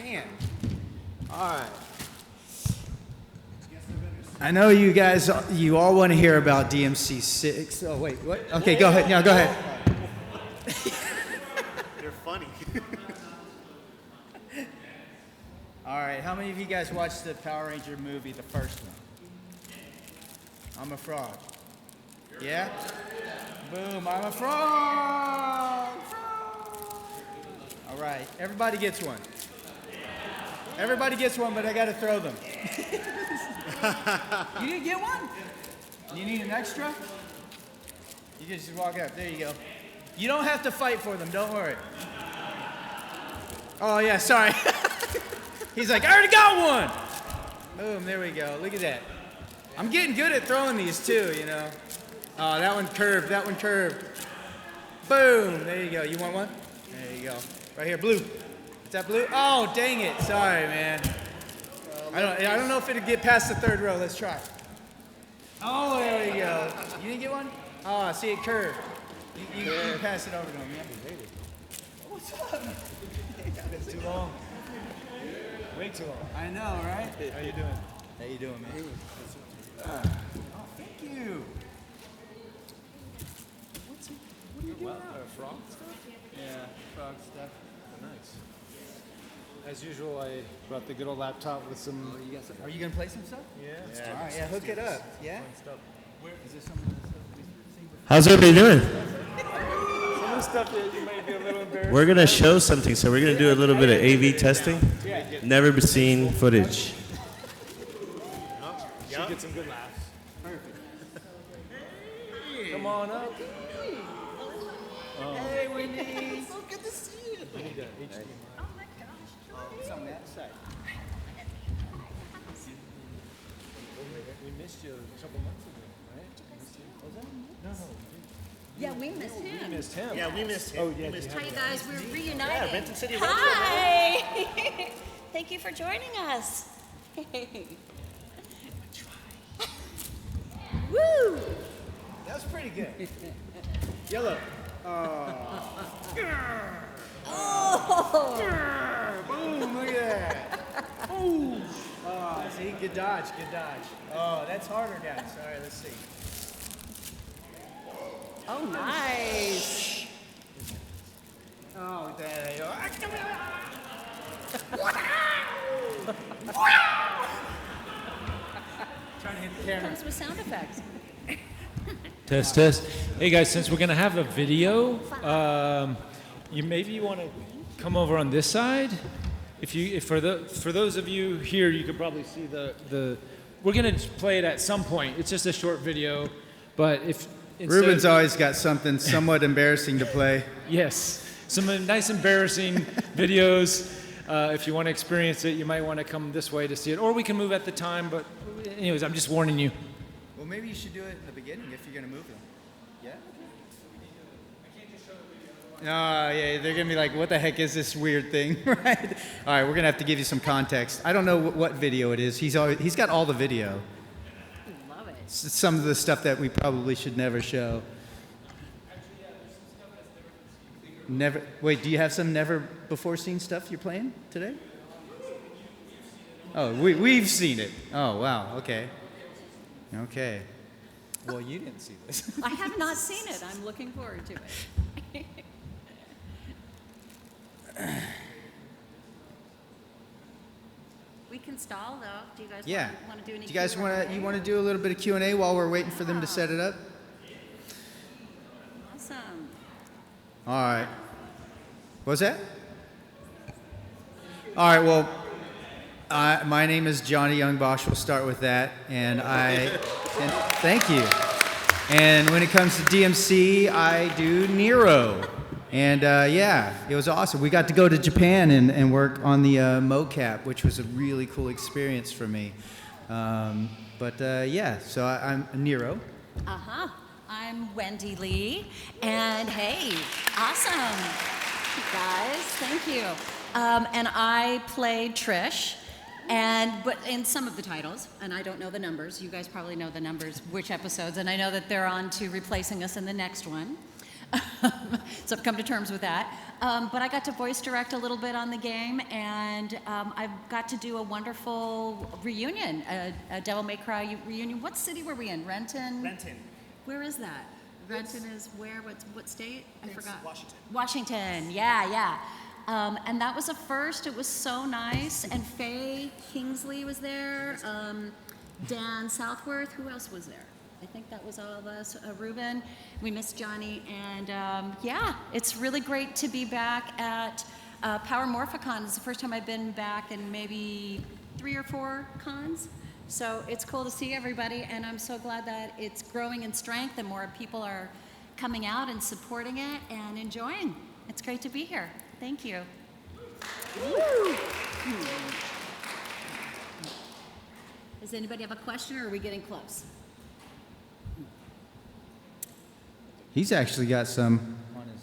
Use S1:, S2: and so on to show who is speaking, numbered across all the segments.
S1: Japan. All right. I know you guys, you all want to hear about DMC 6. Oh, wait, what? Okay, go ahead. No, go ahead.
S2: You're funny.
S1: All right, how many of you guys watched the Power Ranger movie, the first one? I'm a frog. Yeah? Boom, I'm a frog. All right, everybody gets one. Everybody gets one, but I got to throw them. You didn't get one? You need an extra? You can just walk up. There you go. You don't have to fight for them. Don't worry. Oh, yeah, sorry. He's like, I already got one. Boom, there we go. Look at that. I'm getting good at throwing these, too, you know. Oh, that one curved. That one curved. Boom. There you go. You want one? There you go. Right here, blue. Is that blue? Oh, dang it. Sorry, man. I don't know if it'll get past the third row. Let's try. Oh, there we go. You didn't get one? Oh, see it curved. You can pass it over to him, yeah? What's up? It's too long. Way too long. I know, right?
S3: How you doing?
S1: How you doing, man? Oh, thank you. What are you doing now?
S3: Frog stuff?
S1: Yeah, frog stuff.
S3: Nice. As usual, I brought the good old laptop with some...
S1: Oh, you got some, are you going to play some stuff?
S3: Yeah.
S1: All right, yeah, hook it up. Yeah? Is there some of the stuff we've seen before?
S4: How's everybody doing?
S3: Some of the stuff that you might be a little embarrassed.
S4: We're going to show something, so we're going to do a little bit of AV testing. Never seen footage.
S3: Should get some good laughs. Perfect. Come on up.
S1: Hey, Wendy.
S5: So good to see you.
S3: You need a HDMI.
S5: Oh my gosh.
S1: It's on that side.
S3: We missed you a couple months ago, right? Was that? No.
S5: Yeah, we missed him.
S3: We missed him.
S2: Yeah, we missed him.
S3: Oh, yeah.
S5: Hi, you guys. We're reunited.
S2: Yeah, Renton City Retro.
S5: Hi. Thank you for joining us. Woo!
S1: That was pretty good. Yellow.
S5: Oh!
S1: Boom, look at that. Boom. Oh, see, good dodge, good dodge. Oh, that's harder, guys. All right, let's see.
S5: Oh, nice.
S1: Oh, there you go. Trying to hit the camera.
S5: Comes with sound effects.
S6: Test. Hey guys, since we're gonna have a video, you want to come over on this side. For those of you here, you could probably see the. We're gonna play it at some point. It's just a short video, but if
S1: Ruben's always got something somewhat embarrassing to play.
S6: yes, some nice embarrassing videos. If you want to experience it, you might want to come this way to see it, or we can move at the time. But anyways, I'm just warning you.
S1: Well, maybe you should do it in the beginning if you're going to move them. Yeah? Yeah, they're going to be like, what the heck is this weird thing, right? All right, we're going to have to give you some context. I don't know what video it is. He's got all the video.
S5: Love it.
S1: Some of the stuff that we probably should never show. Never. Wait, do you have some never before seen stuff you're playing today? Oh, we've seen it. Oh, wow. Okay. Okay. Well, you didn't see this.
S5: I have not seen it. I'm looking forward to it. We can stall though. Do you guys want to do any?
S1: Do you guys
S5: Q&A?
S1: want to do a little bit of Q&A while we're waiting for them to set it up?
S5: Awesome.
S1: All right. What's that? All right. Well, my name is Johnny Youngbosch. We'll start with that. And thank you. And when it comes to DMC, I do Nero. And it was awesome. We got to go to Japan and work on the mocap, which was a really cool experience for me. So I'm Nero.
S5: Uh-huh. I'm Wendy Lee. And hey, awesome. Guys, thank you. And I played Trish. But in some of the titles, and I don't know the numbers, you guys probably know the numbers, which episodes, and I know that they're on to replacing us in the next one. So I've come to terms with that. But I got to voice direct a little bit on the game, and I've got to do a wonderful reunion, a Devil May Cry reunion. What city were we in? Renton?
S2: Renton.
S5: Where is that? Renton is where? What state? I forgot.
S2: Washington.
S5: Washington. Yeah, yeah. And that was a first. It was so nice. And Faye Kingsley was there. Dan Southworth. Who else was there? I think that was all of us. Ruben. We missed Johnny. And yeah, it's really great to be back at Power Morphicon. It's the first time I've been back in maybe 3 or 4 cons. So it's cool to see everybody, and I'm so glad that it's growing in strength and more people are coming out and supporting it and enjoying. It's great to be here. Thank you. Does anybody have a question, or are we getting close?
S1: He's actually got some on his.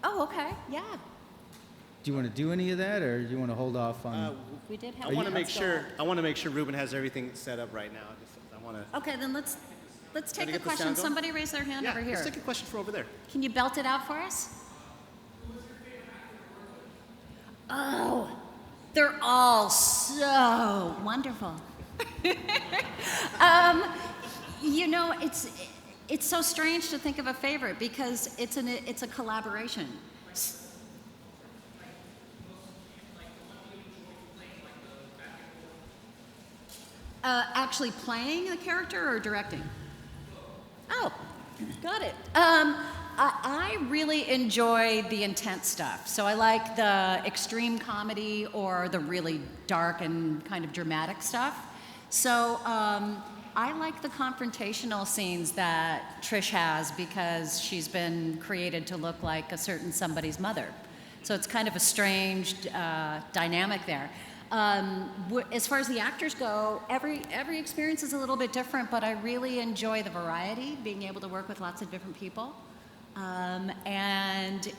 S5: Oh, okay. Yeah.
S1: Do you want to do any of that, or do you want to hold off on?
S5: We did have.
S2: I want to make
S5: let's go
S2: sure.
S5: on.
S2: I want to make sure Ruben has everything set up right now. I want to.
S5: Okay, then let's take
S2: to
S5: a
S2: get the
S5: question.
S2: sound going?
S5: Somebody raise their hand
S2: Yeah,
S5: over here.
S2: let's take a question from over there.
S5: Can you belt it out for us? Oh, they're all so wonderful. You know, it's so strange to think of a favorite because it's a collaboration. Actually playing the character or directing? Oh, got it. I really enjoy the intense stuff. So I like the extreme comedy or the really dark and kind of dramatic stuff. So I like the confrontational scenes that Trish has because she's been created to look like a certain somebody's mother. So it's kind of a strange dynamic there. As far as the actors go, every experience is a little bit different, but I really enjoy the variety, being able to work with lots of different people. And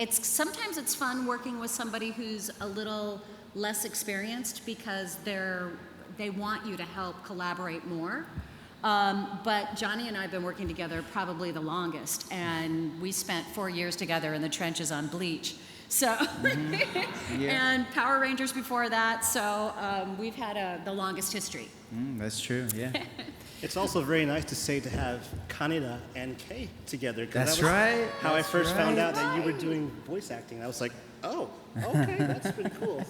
S5: sometimes it's fun working with somebody who's a little less experienced because they want you to help collaborate more. But Johnny and I have been working together probably the longest, and we spent 4 years together in the trenches on Bleach. So,
S1: Yeah.
S5: and Power Rangers before that, so we've had the longest history.
S1: That's true. Yeah.
S2: It's also very nice to have Kaneda and Kay together. 'Cause
S1: That's
S2: that was
S1: right.
S2: How
S1: That's
S2: I first found
S1: right.
S2: out that you were doing voice acting. I was like, oh, okay, that's pretty cool.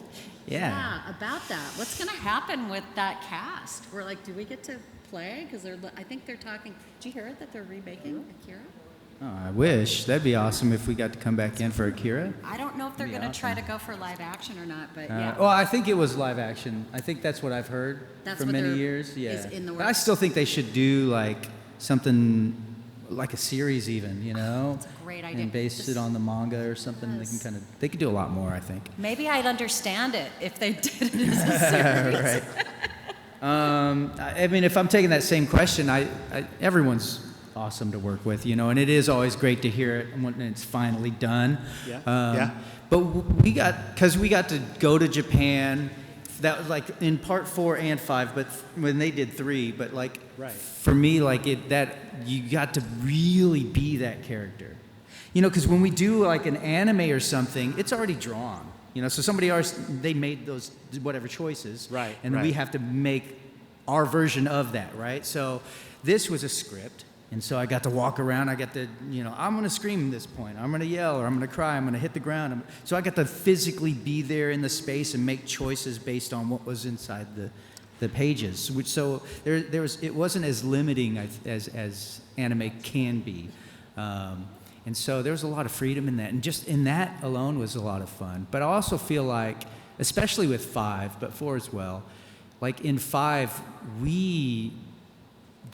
S1: Yeah.
S5: About that. What's going to happen with that cast? We're like, do we get to play? Because I think they're talking. Did you hear it that they're remaking Akira?
S1: Oh, I wish. That'd be awesome if we got to come back in for Akira.
S5: I don't know if they're
S1: That'd
S5: going
S1: be
S5: to try
S1: awesome.
S5: to go for live action or not, but yeah.
S1: Well, I think it was live action. I think that's what I've heard
S5: That's
S1: for
S5: what
S1: many
S5: they're-
S1: years. Yeah.
S5: is in the
S1: But I
S5: works.
S1: still think they should do like something like a series, even. You know.
S5: That's a great idea.
S1: And base
S5: This-
S1: it on the manga or something.
S5: Yes.
S1: They could do a lot more. I think.
S5: Maybe I'd understand it if they did it as a series.
S1: Right. I mean, if I'm taking that same question, everyone's awesome to work with, you know, and it is always great to hear it when it's finally done.
S2: Yeah.
S1: Yeah. But we got to go to Japan. That was like in part 4 and 5, but when they did 3, but like
S2: Right.
S1: for me, like you got to really be that character, you know, because when we do like an anime or something, it's already drawn, you know, so somebody else, they made those whatever choices,
S2: Right,
S1: and
S2: right.
S1: we have to make our version of that, right? So this was a script. And so I got to walk around. I got to, you know, I'm going to scream at this point. I'm going to yell, or I'm going to cry. I'm going to hit the ground. So I got to physically be there in the space and make choices based on what was inside the pages. Which so there was, it wasn't as limiting as anime can be. And so there was a lot of freedom in that. And just in that alone was a lot of fun. But I also feel like, especially with 5, but 4 as well, like in 5, we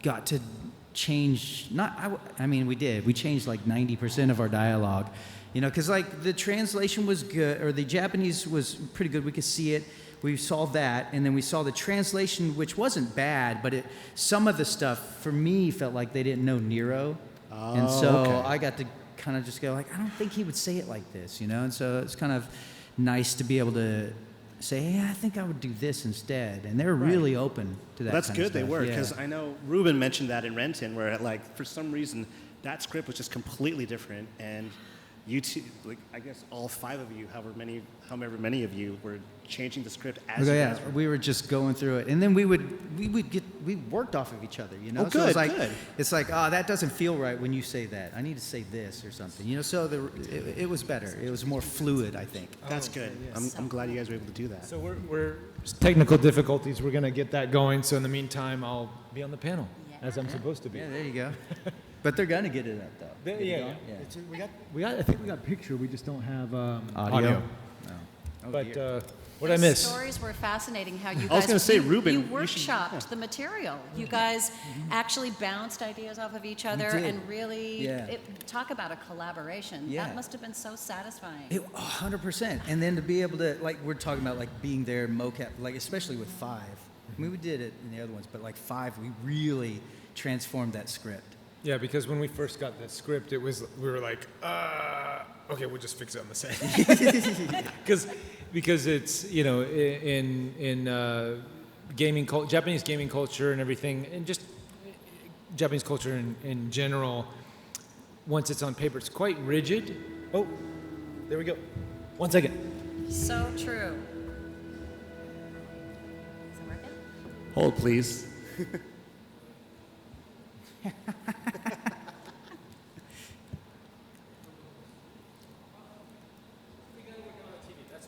S1: got to change, we did. We changed like 90% of our dialogue, you know, because like the translation was good, or the Japanese was pretty good. We could see it. We saw that, and then we saw the translation, which wasn't bad, but some of the stuff for me felt like they didn't know Nero, and so
S2: okay.
S1: I got to kind of just go like, I don't think he would say it like this, you know, and so it's kind of nice to be able to say, hey, I think I would do this instead, and they're really open to that.
S2: That's
S1: kind
S2: good.
S1: of
S2: They
S1: stuff.
S2: were
S1: Yeah.
S2: because I know Ruben mentioned that in Renton, where like for some reason that script was just completely different, and you two, like I guess all 5 of you, however many of you, were changing the script as you guys were.
S1: We were just going through it, and then we worked off of each other, you know.
S2: Oh,
S1: so
S2: good,
S1: it's like,
S2: good.
S1: It's like, oh, that doesn't feel right when you say that. I need to say this or something, you know. So it was better. It was more fluid, I think.
S2: That's good. I'm glad you guys were able to do that.
S6: So we're technical difficulties. We're gonna get that going. So in the meantime, I'll be on the panel as I'm supposed to be.
S1: Yeah, there you go. But they're gonna get it up though. Get it
S6: Yeah.
S1: going?
S6: It's- we got. I think we got picture. We just don't have
S1: Audio. No. Oh,
S6: But
S1: dear.
S6: what I
S5: The
S6: miss?
S5: stories were fascinating. How you guys
S2: I was gonna say,
S5: you
S2: Ruben,
S5: you
S2: you should-
S5: workshopped the material. You guys actually bounced ideas off of each other
S1: did.
S5: and really
S1: Yeah.
S5: talk about a collaboration.
S1: Yeah.
S5: That must have been so satisfying.
S1: 100%. And then to be able to, like, we're talking about like being there, mocap, like especially with 5. I mean, we did it in the other ones, but like 5, we really transformed that script.
S6: Yeah, because when we first got the script, we were like, okay, we'll just fix it on the set. Because it's, you know, in gaming Japanese gaming culture and everything, and just Japanese culture in general, once it's on paper, it's quite rigid. Oh, there we go. 1 second.
S5: So true. Is it working?
S4: Hold, please.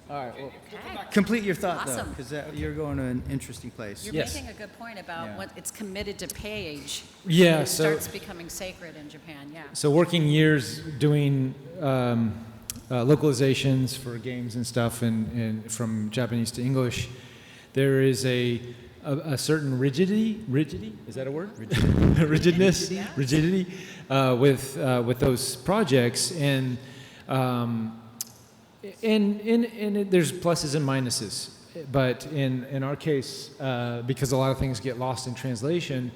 S1: All right. Well,
S5: Okay.
S1: complete your thought
S5: Awesome.
S1: though, because you're going to an interesting place.
S5: You're
S6: Yes.
S5: making a good point about
S1: Yeah.
S5: what it's committed to page.
S6: Yeah,
S5: It
S6: so-
S5: starts becoming sacred in Japan. Yeah.
S6: So working years doing localizations for games and stuff, and from Japanese to English, there is a certain rigidity. Is that a word? Rigidness.
S5: Yeah.
S6: Rigidity with those projects, and there's pluses and minuses. But in our case, because a lot of things get lost in translation,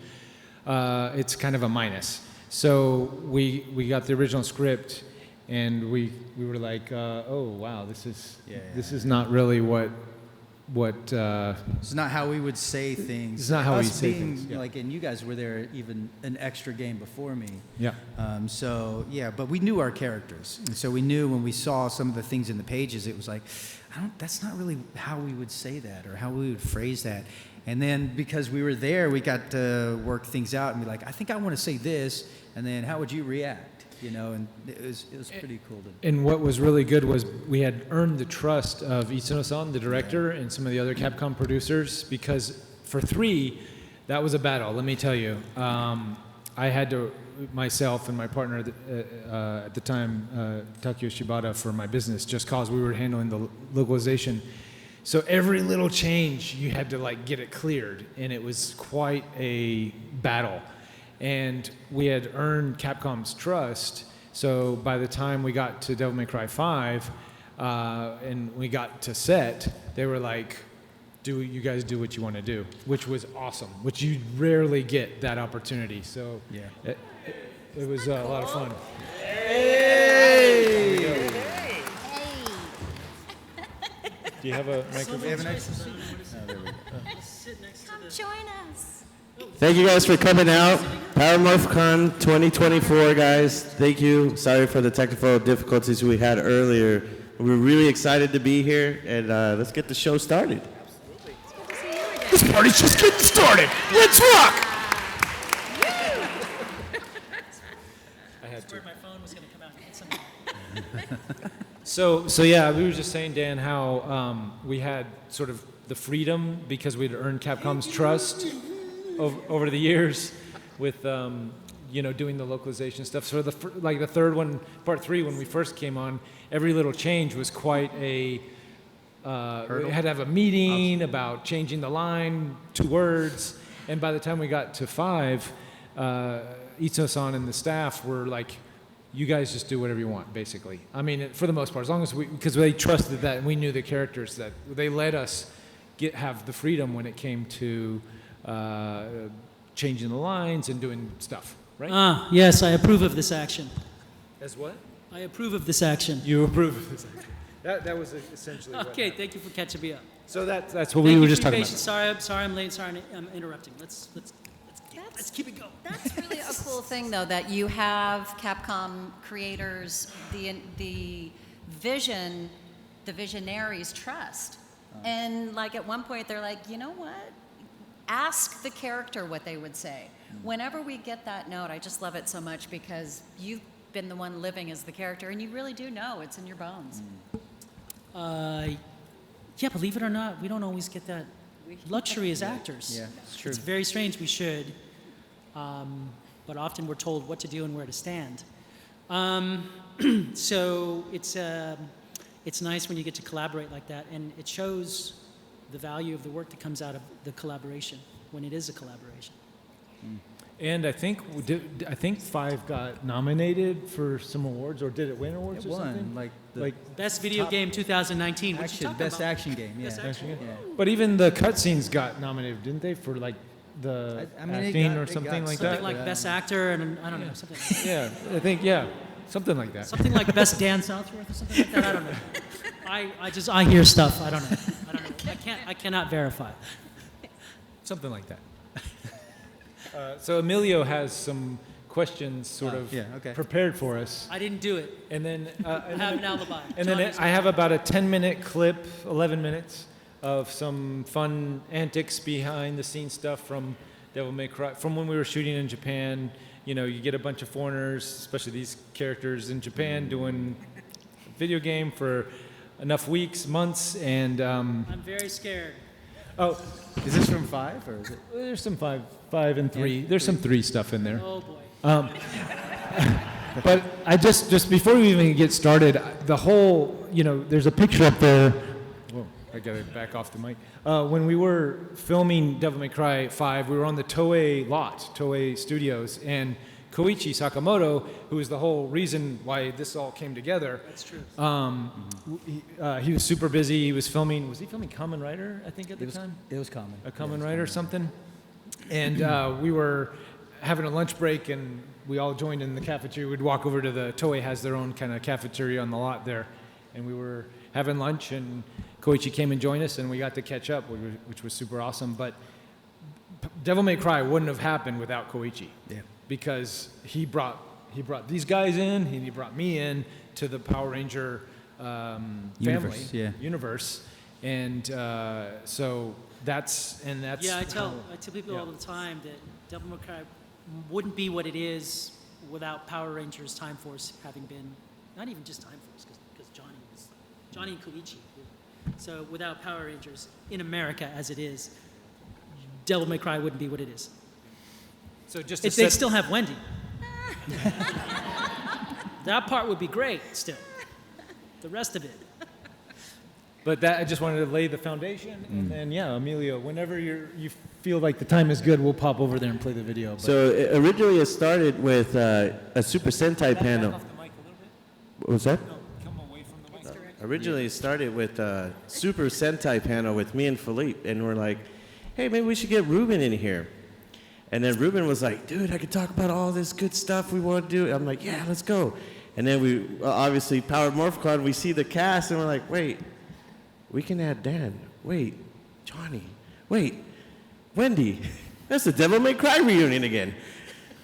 S6: it's kind of a minus. So we got the original script, and we were like, oh wow, this is not really what.
S1: It's not how we would say things.
S6: It's not how we
S1: Us
S6: say
S1: being,
S6: things, yeah.
S1: Like, and you guys were there even an extra game before me.
S6: Yeah.
S1: So yeah, but we knew our characters, and so we knew when we saw some of the things in the pages, it was like, that's not really how we would say that or how we would phrase that. And then because we were there, we got to work things out and be like, I think I want to say this, and then how would you react? You know, and it was pretty cool to.
S6: And what was really good was we had earned the trust of Itsuno-san, the director, and some of the other Capcom producers, because for 3, that was a battle, let me tell you. I had to, myself and my partner at the time, Takio Shibata, for my business, just cause we were handling the localization. So every little change, you had to like get it cleared, and it was quite a battle. And we had earned Capcom's trust, so by the time we got to Devil May Cry 5, and we got to set, they were like, you guys do what you want to do, which was awesome, which you rarely get that opportunity. So
S1: Yeah.
S6: it was a lot of fun. Do you have a microphone?
S1: We have an extra.
S5: Come join us.
S4: Thank you guys for coming out. Power Morphicon 2024, guys. Thank you. Sorry for the technical difficulties we had earlier. We're really excited to be here, and let's get the show started.
S6: This party's just getting started. Let's rock!
S7: Where my phone was going to come out handsome.
S6: So yeah, we were just saying, Dan, how we had sort of the freedom because we'd earned Capcom's trust over the years with doing the localization stuff. So the third one, part 3, when we first came on, every little change was quite a. We had to have a meeting about changing the line, 2 words, and by the time we got to 5, Itsuno-san and the staff were like, you guys just do whatever you want, basically. I mean, for the most part, as long as because they trusted that and we knew the characters, that they let us have the freedom when it came to changing the lines and doing stuff, right?
S7: Yes, I approve of this action.
S6: As what?
S7: I approve of this action.
S6: You approve of this. That was essentially what
S7: Okay,
S6: happened.
S7: thank you for catching me up.
S6: So that's what we were just talking about.
S7: Sorry I'm late. Sorry I'm interrupting. Let's get Let's keep it going.
S5: That's really a cool thing, though, that you have Capcom creators, the vision, the visionaries trust. And like at one point, they're like, you know what? Ask the character what they would say. Whenever we get that note, I just love it so much because you've been the one living as the character, and you really do know it's in your bones.
S7: Yeah, believe it or not, we don't always get that luxury as actors.
S1: Yeah, it's true.
S7: It's very strange. We should, but often we're told what to do and where to stand. So it's nice when you get to collaborate like that, and it shows the value of the work that comes out of the collaboration when it is a collaboration.
S6: And I think Five got nominated for some awards, or did it win awards
S1: It
S6: or
S1: won,
S6: something?
S1: like
S7: Best video game 2019. What you
S1: action,
S7: talking
S1: best
S7: about?
S1: action game. Yeah.
S7: Best action.
S1: Yeah.
S6: But even the cutscenes got nominated, didn't they, for like the
S1: I mean, it
S6: acting
S1: got-
S6: or
S1: it
S6: something
S1: got
S6: like
S7: Something
S6: that?
S7: like best actor, and I don't know, something like that.
S6: Yeah, I think something like that.
S7: Something like best Dan Southworth or something like that. I don't know. I hear stuff. I don't know. I cannot verify.
S6: Something like that. So Emilio has some questions sort of prepared for us.
S7: I didn't do it.
S6: And then
S7: I have an alibi.
S6: and then I have about a 10-minute clip, 11 minutes, of some fun antics behind the scenes stuff from Devil May Cry, from when we were shooting in Japan. You know, you get a bunch of foreigners, especially these characters in Japan, doing a video game for enough weeks, months, and
S7: I'm very scared.
S6: oh,
S1: Is this from 5 or is it?
S6: there's some five and 3. There's some 3 stuff in there.
S7: Oh boy.
S6: But I just before we even get started, the whole, there's a picture up there. Whoa, I gotta back off the mic. When we were filming Devil May Cry 5, we were on the Toei lot, Toei Studios, and Koichi Sakamoto, who is the whole reason why this all came together.
S7: That's true.
S6: He was super busy. He was filming. Was he filming Kamen Rider? I think at the time.
S1: It was common.
S6: A Kamen Rider or something. And we were having a lunch break, and we all joined in the cafeteria. We'd walk over to the Toei has their own kind of cafeteria on the lot there, and we were having lunch, and Koichi came and joined us, and we got to catch up, which was super awesome. But Devil May Cry wouldn't have happened without Koichi.
S1: Yeah.
S6: Because he brought these guys in, and he brought me in to the Power Ranger
S1: Universe,
S6: family
S1: yeah.
S6: universe, and so that's.
S7: Yeah, I tell people all the time that Devil May Cry wouldn't be what it is without Power Rangers Time Force having been, not even just Time Force, because Johnny and Koichi. So without Power Rangers in America as it is, Devil May Cry wouldn't be what it is.
S6: So just
S7: They'd still have Wendy. That part would be great still. The rest of it.
S6: But I just wanted to lay the foundation, and then Emilio, whenever you feel like the time is good, we'll pop over there and play the video. But
S4: So originally it started with a Super Sentai panel.
S6: off the mic a little bit.
S4: What was that?
S6: No, come away from the mic.
S4: Originally it started with a Super Sentai panel with me and Philippe, and we're like, hey, maybe we should get Ruben in here. And then Ruben was like, dude, I could talk about all this good stuff we want to do. I'm like, yeah, let's go. And then we, obviously, Power Morphicon, we see the cast, and we're like, wait, we can add Dan. Wait, Johnny. Wait, Wendy. That's the Devil May Cry reunion again.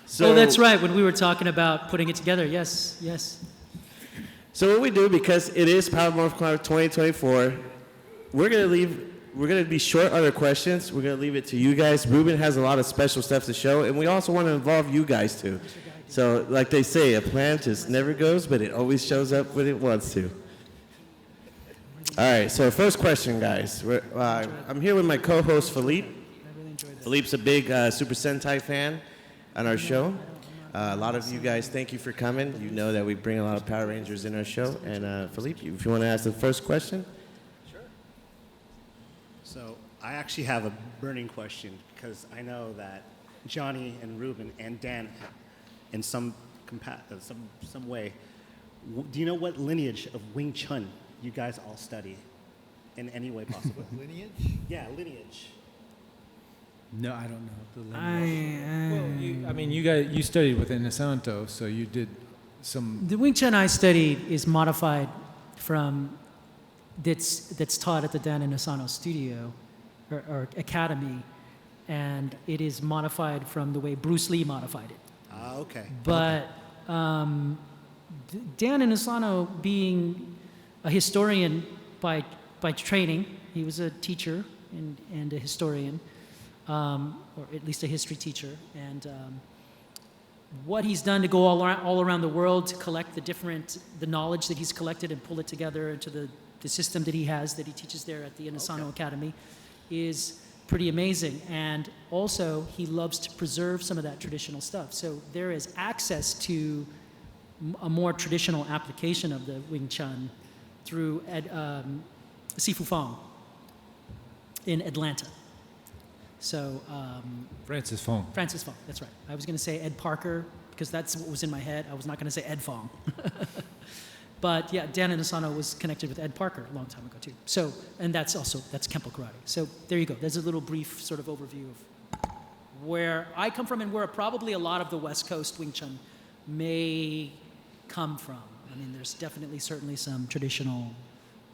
S4: So
S7: that's right. When we were talking about putting it together, yes.
S4: So what we do, because it is Power Morphicon 2024, we're going to be short on our questions. We're going to leave it to you guys. Ruben has a lot of special stuff to show, and we also want to involve you guys too. So like they say, a plan just never goes, but it always shows up when it wants to. All right, so first question, guys. I'm here with my co-host, Philippe. Philippe's a big Super Sentai fan on our show. A lot of you guys, thank you for coming. You know that we bring a lot of Power Rangers in our show. And Philippe, if you want to ask the first question.
S2: So I actually have a burning question because I know that Johnny and Ruben and Dan, in some way, do you know what lineage of Wing Chun you guys all study in any way possible?
S1: Lineage?
S2: Yeah, lineage.
S1: No, I don't know. The lineage.
S6: Well, you studied with Inosanto, so you did some.
S7: The Wing Chun I studied is modified from that's taught at the Dan Inosanto studio or academy, and it is modified from the way Bruce Lee modified it.
S2: Ah, okay.
S7: But Dan Inosanto, being a historian by training, he was a teacher and a historian, or at least a history teacher. And what he's done to go all around the world to collect the knowledge that he's collected and pull it together into the system that he has, that he teaches there at the Inosanto Academy, is pretty amazing. And also, he loves to preserve some of that traditional stuff. So there is access to a more traditional application of the Wing Chun through Sifu Fong in Atlanta. So
S6: Francis Fong.
S7: Francis Fong, that's right. I was going to say Ed Parker because that's what was in my head. I was not going to say Ed Fong. But yeah, Dan Inosanto was connected with Ed Parker a long time ago too. So, and that's Kempo Karate. So there you go. There's a little brief sort of overview of where I come from and where probably a lot of the West Coast Wing Chun may come from. I mean, there's definitely, certainly some traditional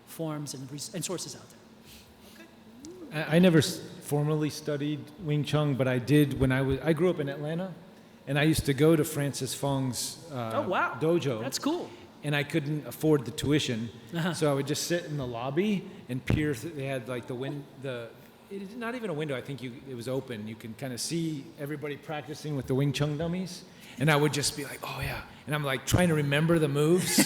S7: forms and sources out there.
S6: I never formally studied Wing Chun, but I did when I grew up in Atlanta, and I used to go to Francis Fong's
S7: Oh wow,
S6: dojo.
S7: That's cool.
S6: And I couldn't afford the tuition, so I would just sit in the lobby and peer. They had like it's not even a window. I think it was open. You can kind of see everybody practicing with the Wing Chun dummies, and I would just be like, "Oh yeah," and I'm like trying to remember the moves.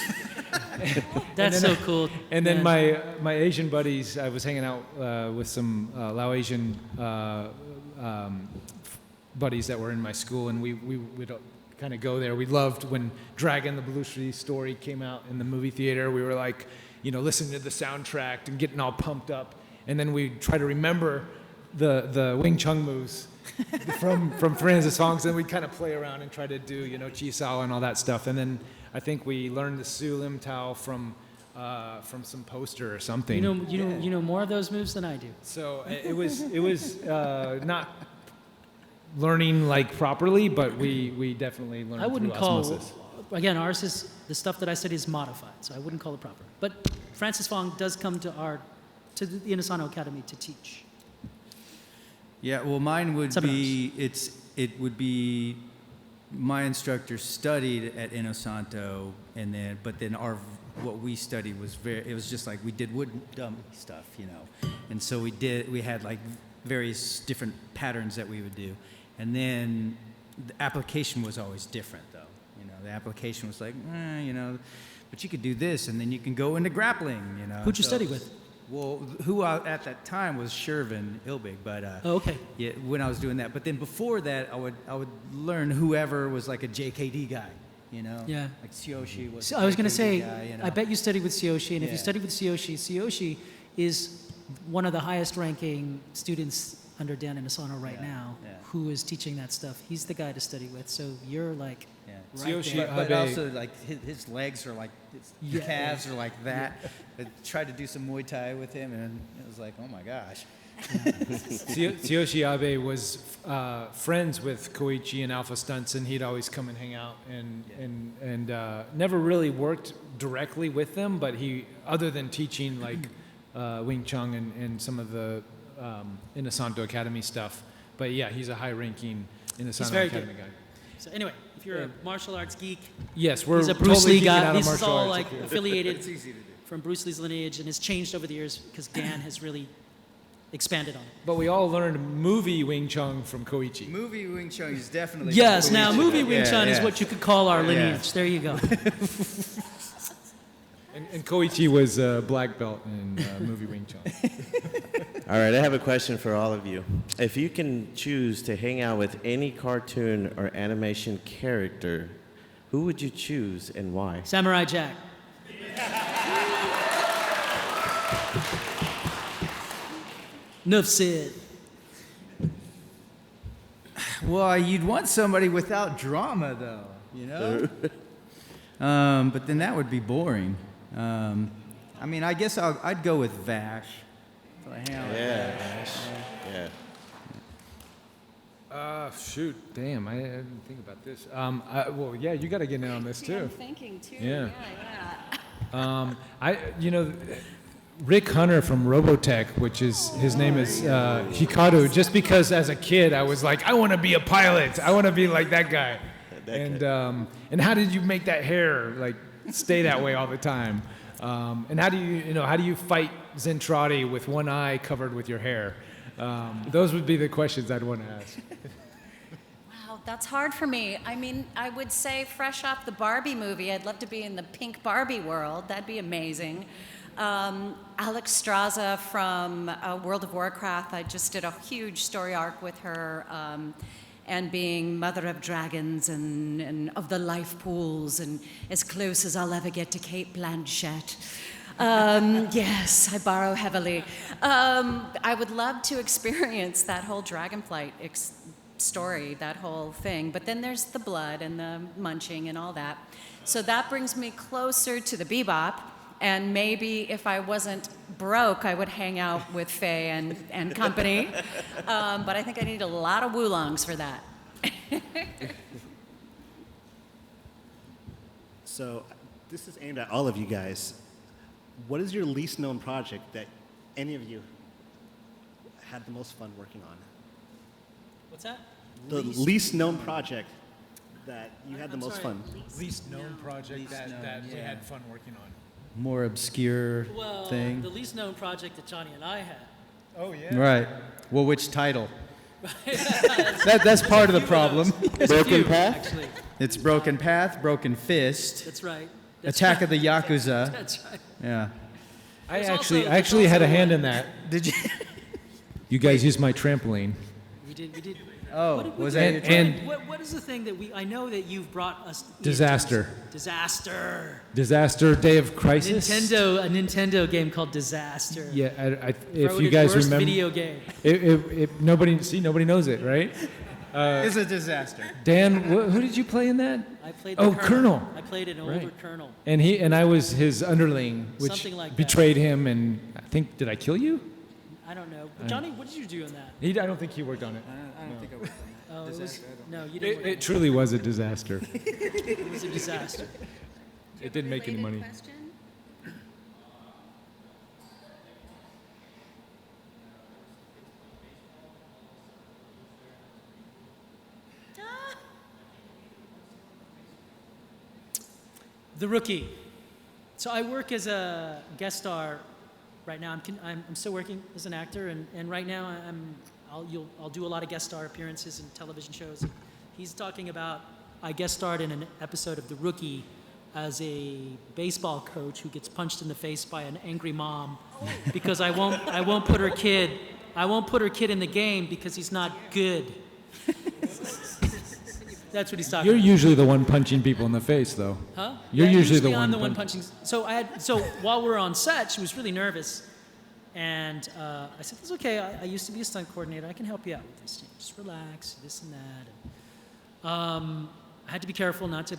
S7: That's so cool.
S6: And then my Asian buddies, I was hanging out with some Laotian buddies that were in my school, and we would kind of go there. We loved when Dragon the Belushi story came out in the movie theater. We were like, listening to the soundtrack and getting all pumped up. And then we try to remember the Wing Chun moves from Francis Fong. And we'd kind of play around and try to do, Chi Sao and all that stuff. And then I think we learned the Su Lim Tao from some poster or something.
S7: You know more of those moves than I do.
S6: So it was not learning like properly, but we definitely learned.
S7: I wouldn't
S6: through
S7: call
S6: osmosis.
S7: Again, ours is the stuff that I said is modified, so I wouldn't call it proper. But Francis Fong does come to the Inosanto Academy to teach.
S1: Yeah, well, mine would
S7: Something
S1: be it would be my instructor studied at Inosanto, but then what we studied was it was just like we did wood dummy stuff, and so we had like various different patterns that we would do, and then the application was always different though. The application was like, but you could do this, and then you can go into grappling.
S7: Who'd you study with?
S1: Well, who at that time was Shervin Ilbig, but
S7: Oh, okay.
S1: yeah, when I was doing that. But then before that, I would learn whoever was like a JKD guy,
S7: Yeah.
S1: like Tsuyoshi was.
S7: So I was going to
S1: JKD
S7: say,
S1: guy,
S7: I bet you studied with Tsuyoshi, and if you
S1: Yeah.
S7: studied with Tsuyoshi is one of the highest-ranking students under Dan Inosanto right now,
S1: yeah.
S7: who is teaching that stuff. He's the guy to study with. So you're like,
S1: Yeah.
S7: right
S6: Tsuyoshi
S7: there.
S1: But
S6: Abe.
S1: also like his legs are like his calves are like that. I tried to do some Muay Thai with him, and it was like, oh my gosh.
S6: Tsuyoshi Abe was friends with Koichi and Alpha Stunts, and he'd always come and hang out, and never really worked directly with them, but he, other than teaching like Wing Chun and some of the Inosanto Academy stuff, but yeah, he's a high-ranking Inosanto
S7: very
S6: Academy
S7: good.
S6: guy.
S7: So anyway, if you're a martial arts geek,
S6: Yes, we're
S7: he's a Bruce
S6: totally
S7: Lee
S6: geeking
S7: guy.
S6: out on
S7: This is
S6: martial
S7: all
S6: arts
S7: like
S6: up here.
S7: affiliated
S1: It's easy to do.
S7: from Bruce Lee's lineage and has changed over the years because Dan has really expanded on it.
S6: But we all learned movie Wing Chun from Koichi.
S1: Movie Wing Chun is definitely.
S7: Yes, now
S1: Koichi.
S7: movie Wing
S1: Yeah,
S7: Chun is
S1: yeah.
S7: what you could call our
S1: Yeah.
S7: lineage. There you go.
S6: And Koichi was a black belt in movie Wing Chun.
S4: All right, I have a question for all of you. If you can choose to hang out with any cartoon or animation character, who would you choose and why?
S7: Samurai Jack. Enough said.
S1: Well, you'd want somebody without drama, though, but then that would be boring. I mean, I guess I'd go with Vash. So I hang out with Vash.
S4: Yeah.
S6: Shoot, damn, I didn't think about this. Well, yeah, you got to get in on this too.
S5: I'm thinking too.
S6: Yeah.
S5: Yeah.
S6: Rick Hunter from Robotech, which is his name is Hikaru. Just because as a kid I was like, I want to be a pilot. I want to be like that guy. And how did you make that hair like stay that way all the time? And how do you fight Zentradi with one eye covered with your hair? Those would be the questions I'd want to ask.
S5: Wow, that's hard for me. I mean, I would say fresh off the Barbie movie, I'd love to be in the pink Barbie world. That'd be amazing. Alex Straza from World of Warcraft, I just did a huge story arc with her, and being mother of dragons and of the life pools and as close as I'll ever get to Kate Blanchett. Yes, I borrow heavily. I would love to experience that whole Dragonflight story, that whole thing. But then there's the blood and the munching and all that. So that brings me closer to the Bebop. And maybe if I wasn't broke, I would hang out with Faye and company. But I think I need a lot of Woolongs for that.
S2: So this is aimed at all of you guys. What is your least known project that any of you had the most fun working on?
S7: What's that?
S2: The least known project that you had the most fun.
S6: Least known project that we had fun working on.
S1: More obscure
S7: Well,
S1: thing.
S7: the least known project that Johnny and I had.
S6: Oh yeah.
S1: Right. Well, which title? That's part of the problem.
S4: Broken Path?
S7: Actually,
S1: It's Broken Path, Broken Fist,
S7: that's right. That's
S1: Attack
S7: right.
S1: of the Yakuza.
S7: That's right.
S1: Yeah.
S6: I
S7: There's
S6: actually
S7: also
S6: had a hand
S7: one-
S6: in that.
S1: Did you?
S6: You guys used my trampoline.
S7: We did.
S1: Oh,
S7: What-
S1: was
S7: what-
S1: that your
S6: and-
S7: what is the thing that I know that you've brought us?
S6: Disaster.
S7: Disaster.
S6: Day of Crisis.
S7: A Nintendo game called Disaster.
S6: Yeah, if
S7: Voted
S6: you guys
S7: worst
S6: remember,
S7: video game.
S6: nobody knows it, right?
S1: It's a disaster.
S6: Dan, who did you play in that?
S7: I played.
S6: Oh,
S7: the
S6: Colonel.
S7: I played an
S6: Right.
S7: older Colonel.
S6: And I was his underling, which
S7: Something like that.
S6: betrayed him, and I think, did I kill you?
S7: I don't know. But Johnny, what did you do in that?
S6: I don't think he worked on it.
S1: I don't think I was.
S7: Oh, it was, no, you didn't. work
S6: It truly was a disaster.
S7: on it. It was a disaster.
S6: It didn't make any money.
S7: The Rookie. So I work as a guest star right now. I'm still working as an actor, and right now I'll do a lot of guest star appearances in television shows. He's talking about I guest starred in an episode of The Rookie as a baseball coach who gets punched in the face by an angry mom because I won't put her kid in the game because he's not good. That's what he's talking
S6: You're
S7: about.
S6: usually the one punching people in the face, though.
S7: Huh?
S6: You're
S7: Yeah,
S6: usually the
S7: I'm
S6: one
S7: the one punching. So while we're on set, she was really nervous, and I said, "It's okay. I used to be a stunt coordinator. I can help you out with this. Just relax, this and that." And, I had to be careful not to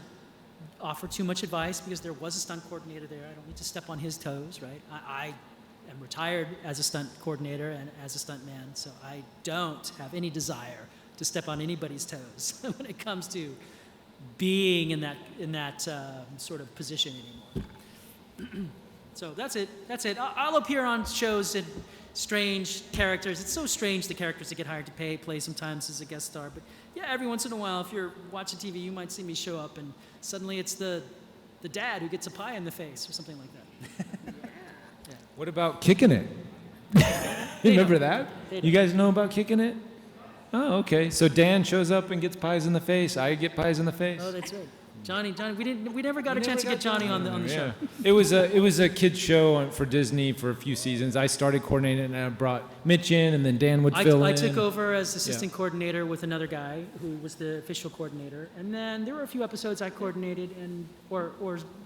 S7: offer too much advice because there was a stunt coordinator there. I don't need to step on his toes, right? I am retired as a stunt coordinator and as a stunt man, so I don't have any desire to step on anybody's toes when it comes to being in that sort of position anymore. So that's it. I'll appear on shows and strange characters. It's so strange the characters that get hired to play sometimes as a guest star. But yeah, every once in a while, if you're watching TV, you might see me show up and suddenly it's the dad who gets a pie in the face or something like that.
S6: What about Kicking It? You remember that? You guys know about Kicking It? Oh, okay. So Dan shows up and gets pies in the face. I get pies in the face.
S7: Oh, that's right. Johnny, we never got a chance to get Johnny on the show.
S6: It was a kids show for Disney for a few seasons. I started coordinating and I brought Mitch in, and then Dan would fill in.
S7: I took over as assistant coordinator with another guy who was the official coordinator, and then there were a few episodes I coordinated or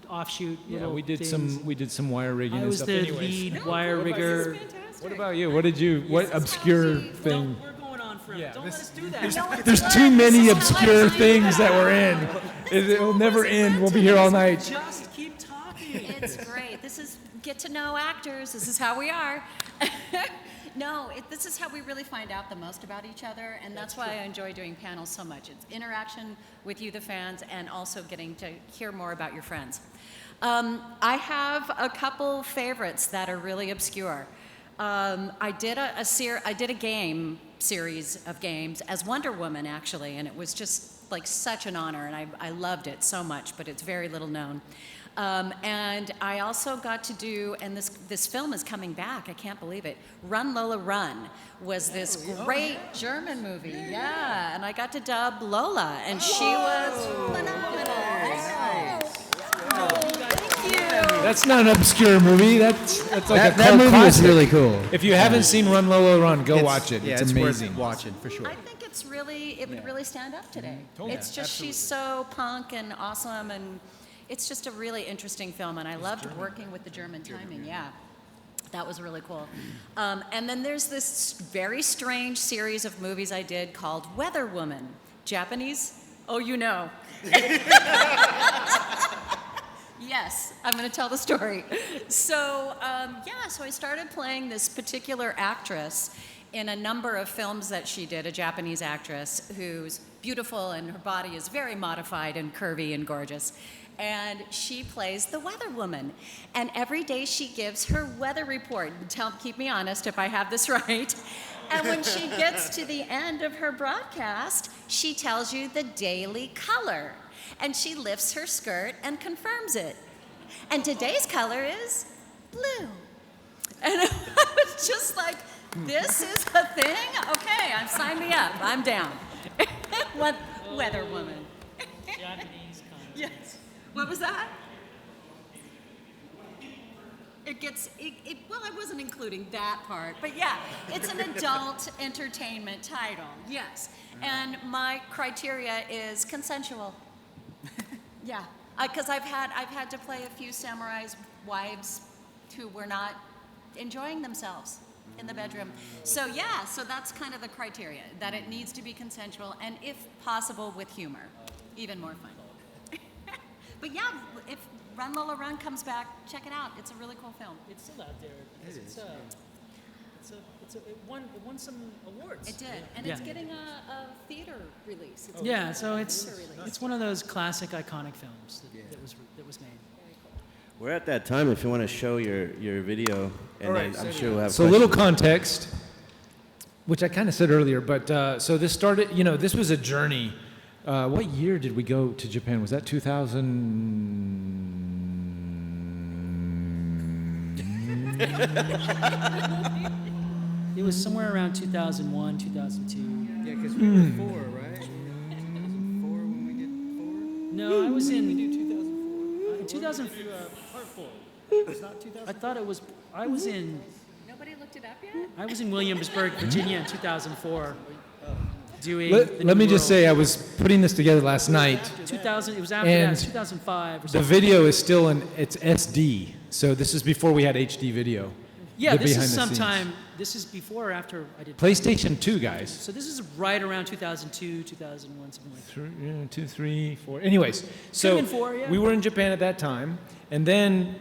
S7: offshoot.
S6: Yeah,
S7: little
S6: we did
S7: things.
S6: some wire rigging
S7: I
S6: and
S7: was
S6: stuff.
S7: the
S6: Anyways.
S7: lead wire rigger.
S6: What about you? What obscure thing?
S7: We're going on forever.
S6: Yeah,
S7: Don't
S6: this-
S7: let us do that.
S6: There's too many obscure things that we're in. It'll never end. We'll be here all night.
S7: Just keep talking.
S5: It's great. This is get to know actors. This is how we are. No, this is how we really find out the most about each other, and that's why I enjoy doing panels so much. It's interaction with you, the fans, and also getting to hear more about your friends. I have a couple favorites that are really obscure. I did a game series of games as Wonder Woman, actually, and it was just like such an honor, and I loved it so much, but it's very little known. And I also got to do, and this film is coming back, I can't believe it. Run Lola Run was this great German movie, yeah, and I got to dub Lola, and she was phenomenal. Thank you.
S6: That's not an obscure movie. That's like
S1: That
S6: a cult
S1: movie
S6: classic.
S1: is really cool.
S6: If you haven't seen Run Lola Run, go watch it.
S1: Yeah,
S6: it's
S1: worth
S6: amazing.
S1: watching for sure.
S5: I think it would really stand up today.
S1: Totally.
S5: It's just she's so punk and awesome, and it's just a really interesting film, and I loved working with the German timing. Yeah, that was really cool. And then there's this very strange series of movies I did called Weather Woman, Japanese. Oh, you know. Yes, I'm going to tell the story. So, so I started playing this particular actress in a number of films that she did, a Japanese actress who's beautiful and her body is very modified and curvy and gorgeous. And she plays the weather woman. And every day she gives her weather report. Keep me honest if I have this right. And when she gets to the end of her broadcast, she tells you the daily color. And she lifts her skirt and confirms it. And today's color is blue. And I was just like, this is a thing? Okay, sign me up. I'm down. Weather woman.
S7: Japanese content.
S5: Yes. What was that? Well, I wasn't including that part, but yeah, it's an adult entertainment title, yes. And my criteria is consensual. Yeah, because I've had to play a few samurais' wives who were not enjoying themselves in the bedroom. So yeah, so that's kind of the criteria, that it needs to be consensual and if possible with humor, even more fun. But yeah, if Run Lola Run comes back, check it out. It's a really cool film.
S7: It's still out there. It won some awards.
S5: It did, and
S7: Yeah.
S5: it's getting a theater release.
S7: So it's one of those classic iconic films that was made.
S4: We're at that time if you want to show your video, and
S6: All right,
S4: then I'm sure we'll have
S6: So a little
S4: questions.
S6: context, which I kind of said earlier, but so this started, this was a journey. What year did we go to Japan? Was that 2000?
S7: It was somewhere around 2001, 2002.
S1: Yeah, because we were 4, right? Was it 4 when we did 4?
S7: No, I was in.
S1: We do 2004.
S7: In 2004,
S3: Part 4. It's not 2000.
S7: I thought it was. I was in.
S5: Nobody looked it up yet?
S7: I was in Williamsburg, Virginia, in 2004. Doing.
S6: Let me just say, I was putting this together last night.
S7: 2000. It was after
S6: And
S7: that, 2005 or
S6: The
S7: something.
S6: video is still it's SD. So this is before we had HD video.
S7: Yeah,
S6: the
S7: this
S6: behind
S7: is
S6: the scenes.
S7: sometime. This is before or after I did.
S6: PlayStation 2, guys.
S7: So this is right around 2002, 2001, something like that.
S6: 2, 3, 4. Anyways, so
S7: been 4, yeah.
S6: we were in Japan at that time, and then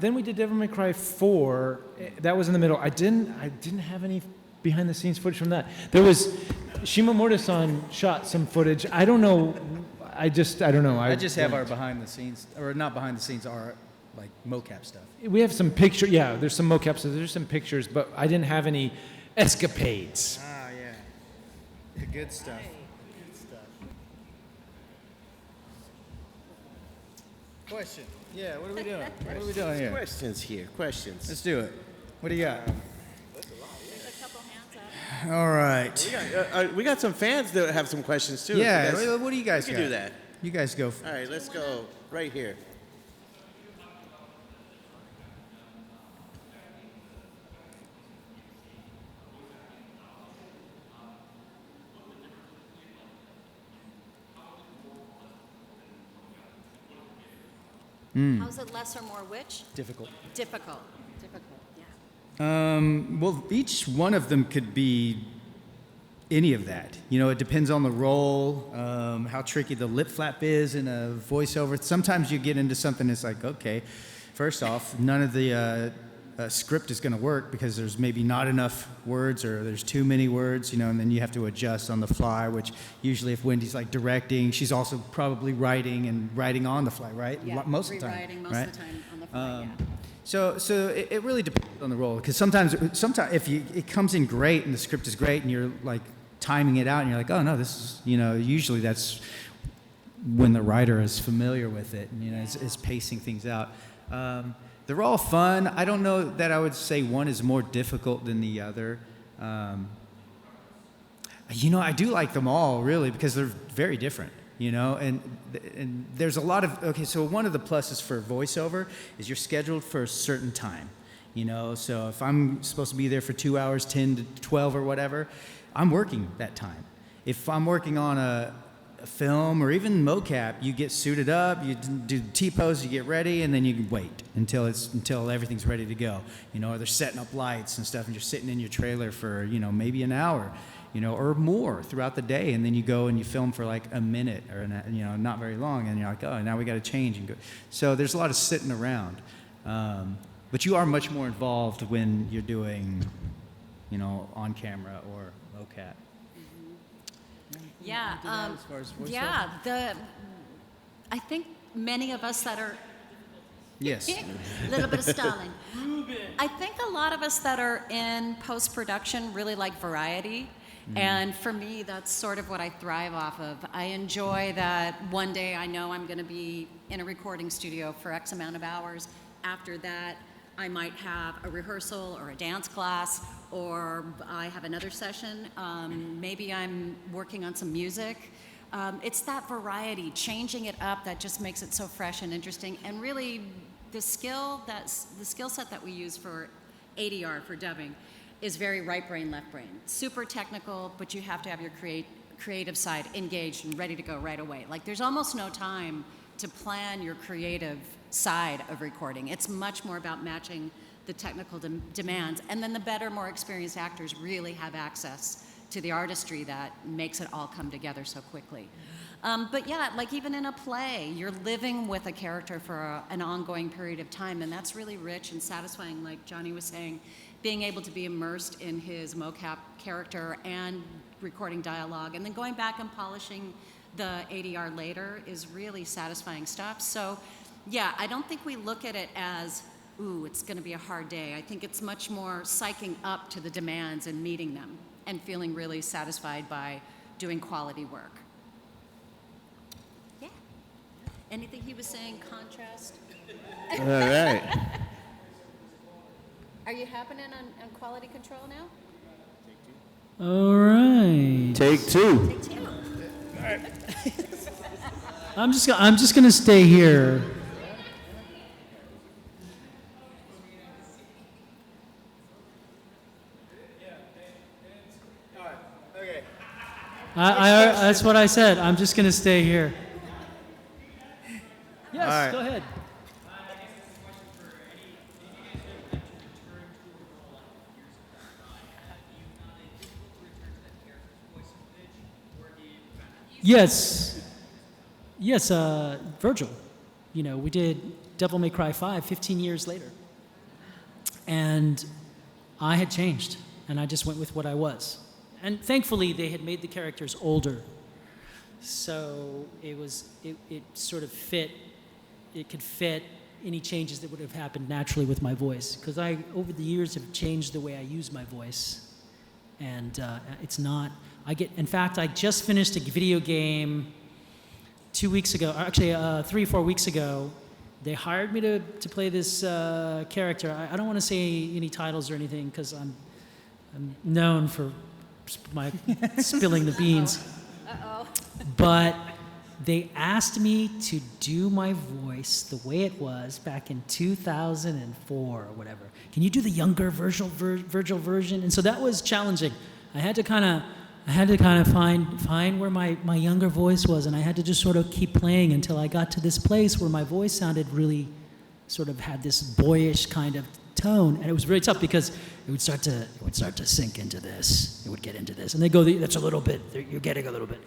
S6: we did Devil May Cry 4. That was in the middle. I didn't have any behind the scenes footage from that. There was Shimamura-san shot some footage. I don't know. I don't know.
S1: I just have our behind the scenes, or not behind the scenes, our like mocap stuff.
S6: We have some pictures. Yeah, there's some mocaps. There's some pictures, but I didn't have any escapades.
S1: Ah, yeah. The good stuff. Question. Yeah, what are we doing? What are we doing here?
S4: Questions here. Questions.
S1: Let's do it. What do you got?
S5: There's a couple hands up.
S1: All right.
S4: We got some fans that have some questions too.
S1: Yeah,
S4: So that's-
S1: what do you guys
S4: we
S1: got?
S4: can do that.
S1: You guys go.
S4: All right, let's go right here.
S5: How's it less or more which?
S1: Difficult.
S5: Difficult, yeah.
S1: Well, each one of them could be any of that. You know, it depends on the role, how tricky the lip flap is in a voiceover. Sometimes you get into something that's like, okay, first off, none of the a script is going to work because there's maybe not enough words or there's too many words, and then you have to adjust on the fly, which usually if Wendy's like directing, she's also probably writing on the fly, right?
S5: Yeah,
S1: Most of the time.
S5: rewriting most
S1: right?
S5: of the time on the fly, yeah.
S1: So it really depends on the role, because sometimes if it comes in great and the script is great and you're like timing it out and you're like, oh no, this is, usually that's when the writer is familiar with it and is pacing things out. They're all fun. I don't know that I would say one is more difficult than the other. I do like them all really because they're very different. And there's a lot of, so one of the pluses for voiceover is you're scheduled for a certain time, so if I'm supposed to be there for 2 hours, 10 to 12 or whatever, I'm working that time. If I'm working on a film or even mocap, you get suited up, you do T-pose, you get ready, and then you wait until everything's ready to go, or they're setting up lights and stuff, and you're sitting in your trailer for, maybe an hour, or more throughout the day, and then you go and you film for like a minute or not very long, and you're like, oh, now we got to change and go. So there's a lot of sitting around, but you are much more involved when you're doing, on camera or mocap.
S5: Yeah,
S1: as far as voiceover?
S5: yeah. I think many of us that are
S1: Yes.
S5: a little bit of Stalin. I think a lot of us that are in post-production really like variety. And for me, that's sort of what I thrive off of. I enjoy that one day I know I'm going to be in a recording studio for X amount of hours. After that, I might have a rehearsal or a dance class, or I have another session. Maybe I'm working on some music. It's that variety, changing it up, that just makes it so fresh and interesting. And really, the skill set that we use for ADR, for dubbing, is very right brain, left brain. Super technical, but you have to have your creative side engaged and ready to go right away. Like, there's almost no time to plan your creative side of recording. It's much more about matching the technical demands, and then the better, more experienced actors really have access to the artistry that makes it all come together so quickly. But yeah, like even in a play, you're living with a character for an ongoing period of time, and that's really rich and satisfying, like Johnny was saying. Being able to be immersed in his mocap character and recording dialogue, and then going back and polishing the ADR later is really satisfying stuff. So yeah, I don't think we look at it as, ooh, it's going to be a hard day. I think it's much more psyching up to the demands and meeting them and feeling really satisfied by doing quality work. Yeah. Anything he was saying, contrast?
S4: All right.
S5: Are you happening on quality control now?
S7: All right.
S4: Take two.
S5: Take two.
S7: I'm just gonna stay here.
S1: Okay.
S7: That's what I said. I'm just gonna stay here. Yes,
S1: All right.
S7: go ahead. Yes, Virgil. We did Devil May Cry 5 15 years later. And I had changed, and I just went with what I was. And thankfully, they had made the characters older. So it sort of fit, it could fit any changes that would have happened naturally with my voice. Because I, over the years, have changed the way I use my voice. And it's not, in fact, I just finished a video game 2 weeks ago, or actually 3 or 4 weeks ago. They hired me to play this character. I don't want to say any titles or anything because I'm known for my spilling the beans.
S5: Uh-oh.
S7: But they asked me to do my voice the way it was back in 2004 or whatever. Can you do the younger Virgil version? And so that was challenging. I had to kind of find where my younger voice was, and I had to just sort of keep playing until I got to this place where my voice sounded really sort of had this boyish kind of tone, and it was really tough because it would start to sink into this. It would get into this, and they go, "That's a little bit. You're getting a little bit,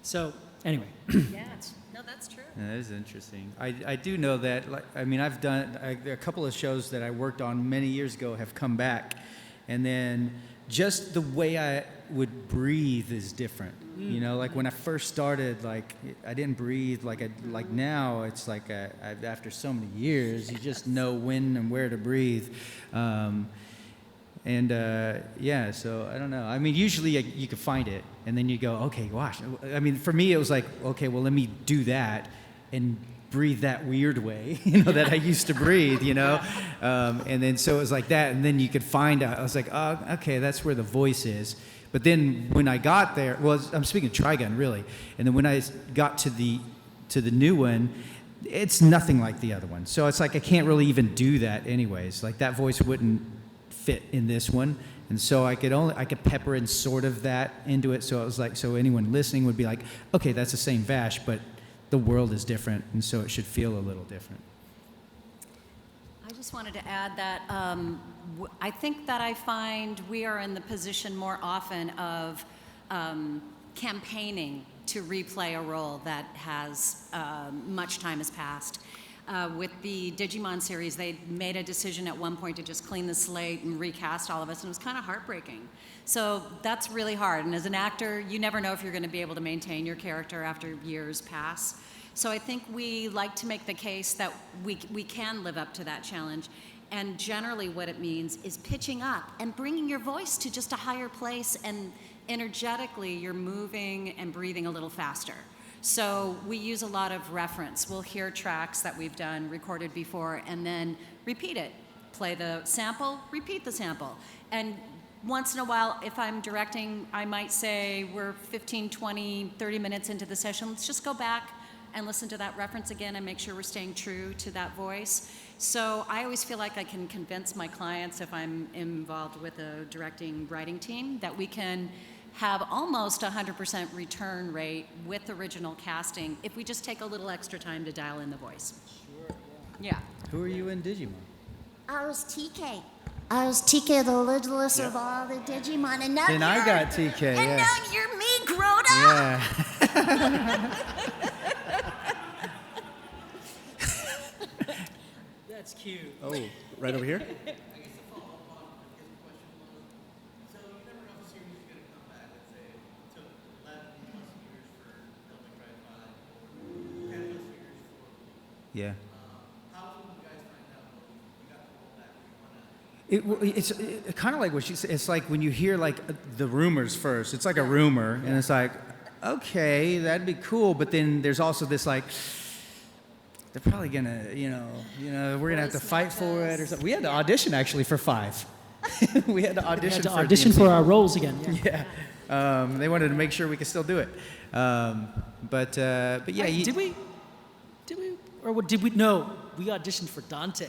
S7: So anyway.
S5: Yeah. No, that's true.
S1: That is interesting. I do know that. Like, I mean, I've done a couple of shows that I worked on many years ago have come back, and then just the way I would breathe is different. You know, like when I first started, like I didn't breathe like now. It's like after so many years, you just know when and where to breathe. Yeah, so I don't know. I mean, usually you could find it, and then you go, okay, gosh. I mean, for me, it was like, okay, well, let me do that and breathe that weird way, that I used to breathe, and then so it was like that, and then you could find out. I was like, oh, okay, that's where the voice is. But then when I got there, well, I'm speaking Trigun really, and then when I got to the new one, it's nothing like the other one. So it's like I can't really even do that anyways. Like that voice wouldn't fit in this one, and so I could pepper in sort of that into it. So it was like, so anyone listening would be like, okay, that's the same Vash, but the world is different, and so it should feel a little different.
S5: I just wanted to add that I think that I find we are in the position more often of campaigning to replay a role that has much time has passed. With the Digimon series, they made a decision at one point to just clean the slate and recast all of us, and it was kind of heartbreaking. So that's really hard, and as an actor, you never know if you're going to be able to maintain your character after years pass. So I think we like to make the case that we can live up to that challenge, and generally what it means is pitching up and bringing your voice to just a higher place, and energetically you're moving and breathing a little faster. So we use a lot of reference. We'll hear tracks that we've done, recorded before, and then repeat it. Play the sample, repeat the sample. And once in a while, if I'm directing, I might say we're 15, 20, 30 minutes into the session. Let's just go back and listen to that reference again and make sure we're staying true to that voice. So I always feel like I can convince my clients, if I'm involved with a directing writing team, that we can have almost 100% return rate with original casting if we just take a little extra time to dial in the voice. Sure. Yeah.
S1: Who are you in Digimon?
S8: I was TK. I was TK, the littlest of all the Digimon, and now
S1: Then I got TK,
S8: and
S1: yeah.
S8: now you're me, grown up.
S1: Yeah.
S7: That's cute.
S2: Oh, right over here?
S1: Yeah. It's kind of like what she said. It's like when you hear like the rumors first. It's like a rumor, and it's like, okay, that'd be cool. But then there's also this like, they're probably gonna, we're gonna have to fight for it or something. We had to audition actually for 5. We had to audition.
S7: For our roles again. Yeah.
S1: Yeah. They wanted to make sure we could still do it. But yeah.
S7: Wait, did we? Or did we? No, we auditioned for Dante.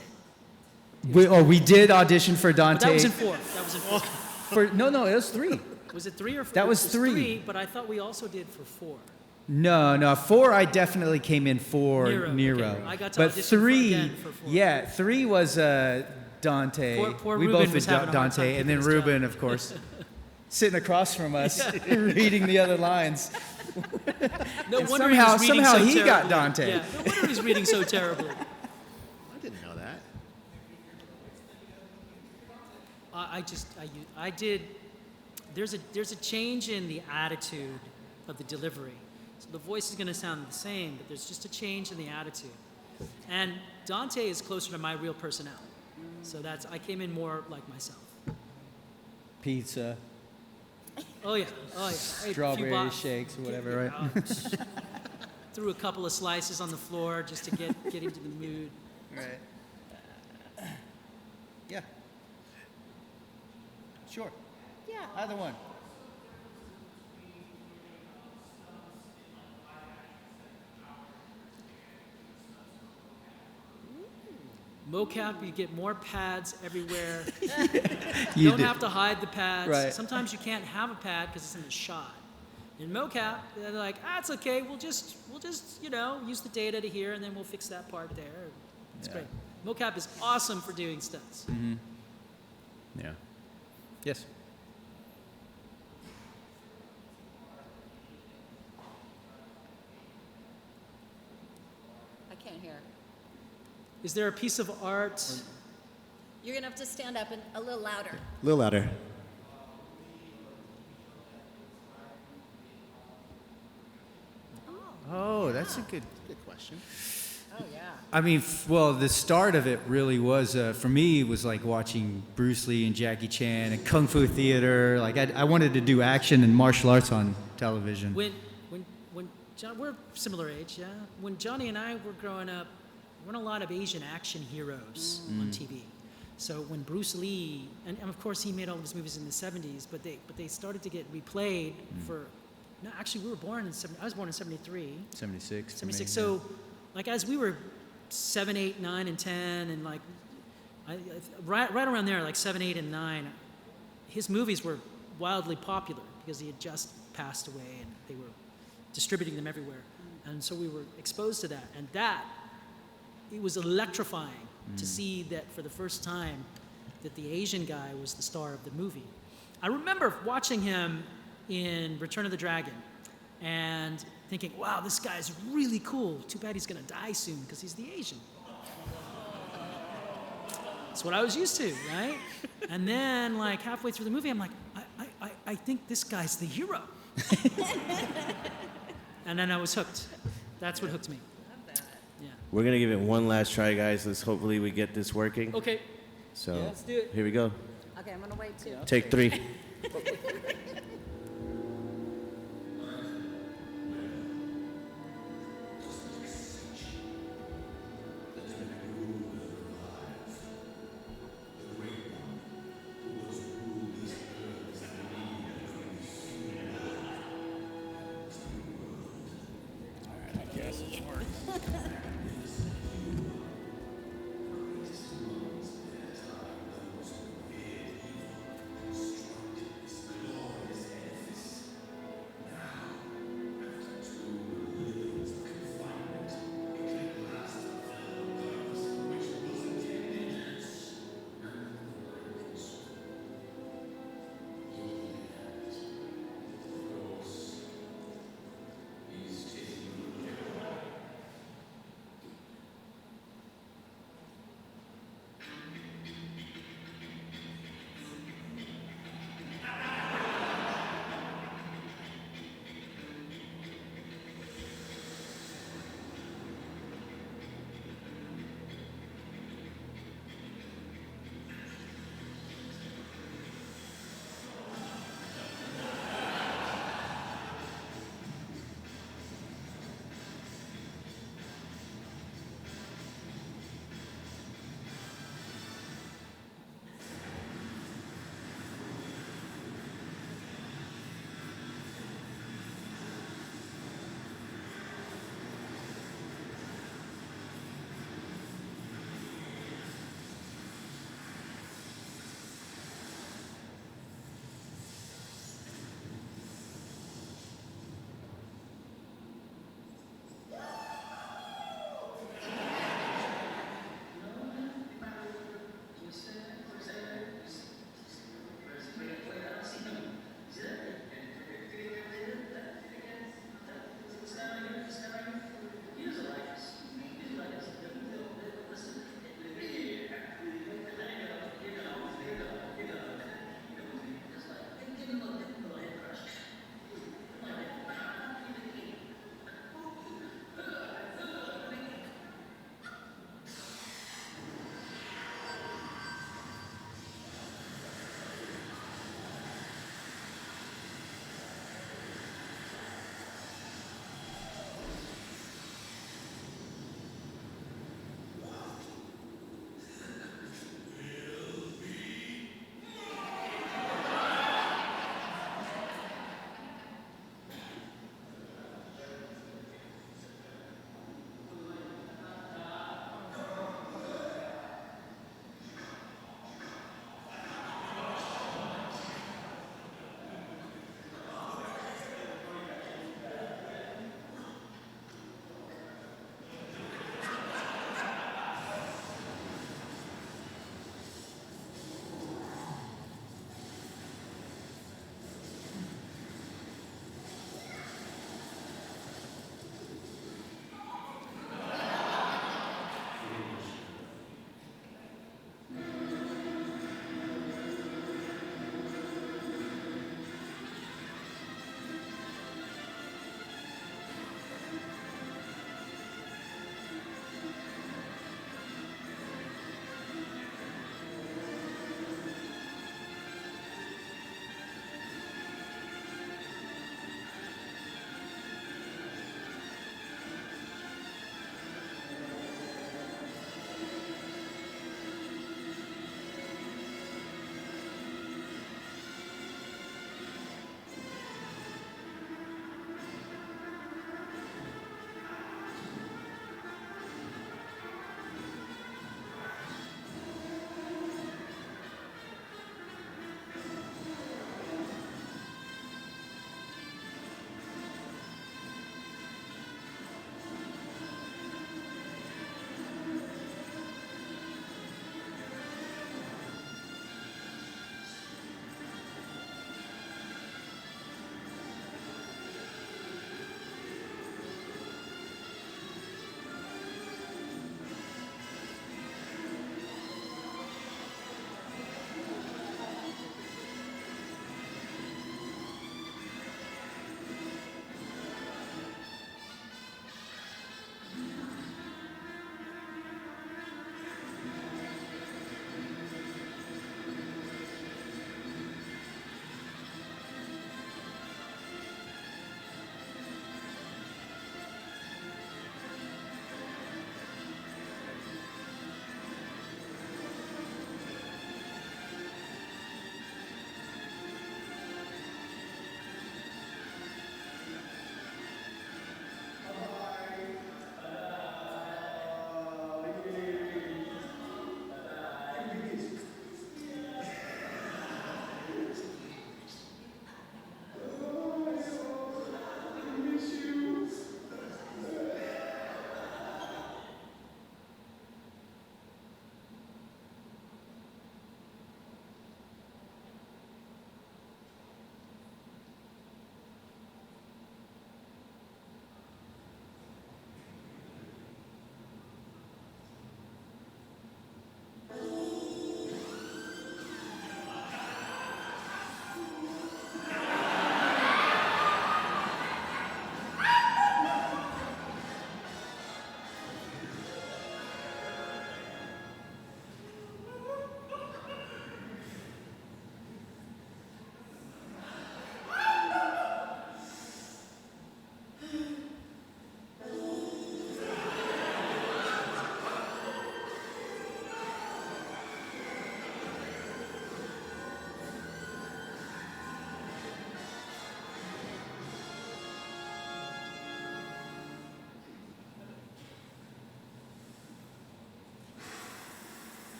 S1: We did audition for Dante.
S7: But that was in 4. That was in 4.
S1: No, it was 3.
S7: Was it 3 or 4?
S1: That was
S7: It
S1: 3.
S7: But I thought we also did for 4.
S1: No, 4 I definitely came in for Nero.
S7: Okay. I got to
S1: But
S7: audition
S1: 3,
S7: again for 4.
S1: yeah, 3 was Dante.
S7: Poor
S1: we
S7: Ruben
S1: both
S7: was
S1: did
S7: having a hard time
S1: Dante, and then
S7: keeping his
S1: Ruben,
S7: job.
S1: of course, sitting across from us, reading the other lines.
S7: No
S1: And
S7: wonder he was reading
S1: somehow
S7: so
S1: he got
S7: terribly.
S1: Dante.
S7: Yeah, no wonder he's reading so terribly.
S2: I didn't know that.
S7: I did. There's a change in the attitude of the delivery. So the voice is going to sound the same, but there's just a change in the attitude. And Dante is closer to my real personality. So I came in more like myself.
S1: Pizza,
S7: Oh yeah. Ate a few
S1: strawberry shakes, or whatever, right?
S7: Threw a couple of slices on the floor just to get into the mood.
S1: Right. Yeah. Sure.
S8: Yeah.
S1: Either one.
S7: Mocap, you get more pads everywhere.
S1: You
S7: You don't
S1: did.
S7: have to hide the pads.
S1: Right.
S7: Sometimes you can't have a pad because it's in the shot. In mocap, they're like, it's okay. We'll just use the data to here, and then we'll fix that part there. It's
S1: Yeah.
S7: great. Mocap is awesome for doing stunts.
S1: Yeah. Yes.
S7: Is there a piece of art?
S5: You're gonna have to stand up and a little louder.
S2: A little louder.
S1: Oh, that's a good.
S2: Good question.
S5: Oh yeah.
S1: I mean, well, the start of it really was, for me, was like watching Bruce Lee and Jackie Chan and Kung Fu theater. Like, I wanted to do action and martial arts on television.
S7: When John, we're similar age, yeah. When Johnny and I were growing up, there weren't a lot of Asian action heroes on TV. So when Bruce Lee, and of course he made all of his movies in the 70s, but they started to get replayed for. No, actually, we were born in I was born in 73.
S1: 76. for me,
S7: 76.
S1: yeah.
S7: So, like as we were 7, 8, 9, and 10, and like right around there, like 7, 8, and 9, his movies were wildly popular because he had just passed away, and they were distributing them everywhere, and so we were exposed to that, and it was electrifying to see that for the first time that the Asian guy was the star of the movie. I remember watching him in Return of the Dragon and thinking, wow, this guy's really cool. Too bad he's gonna die soon because he's the Asian. That's what I was used to, right? And then like halfway through the movie, I'm like, I think this guy's the hero. And then I was hooked. That's what hooked me. Yeah.
S4: We're gonna give it one last try, guys. Let's hopefully we get this working.
S7: Okay.
S4: So
S7: let's do it.
S4: here we go.
S5: Okay, I'm gonna wait too.
S4: Take 3.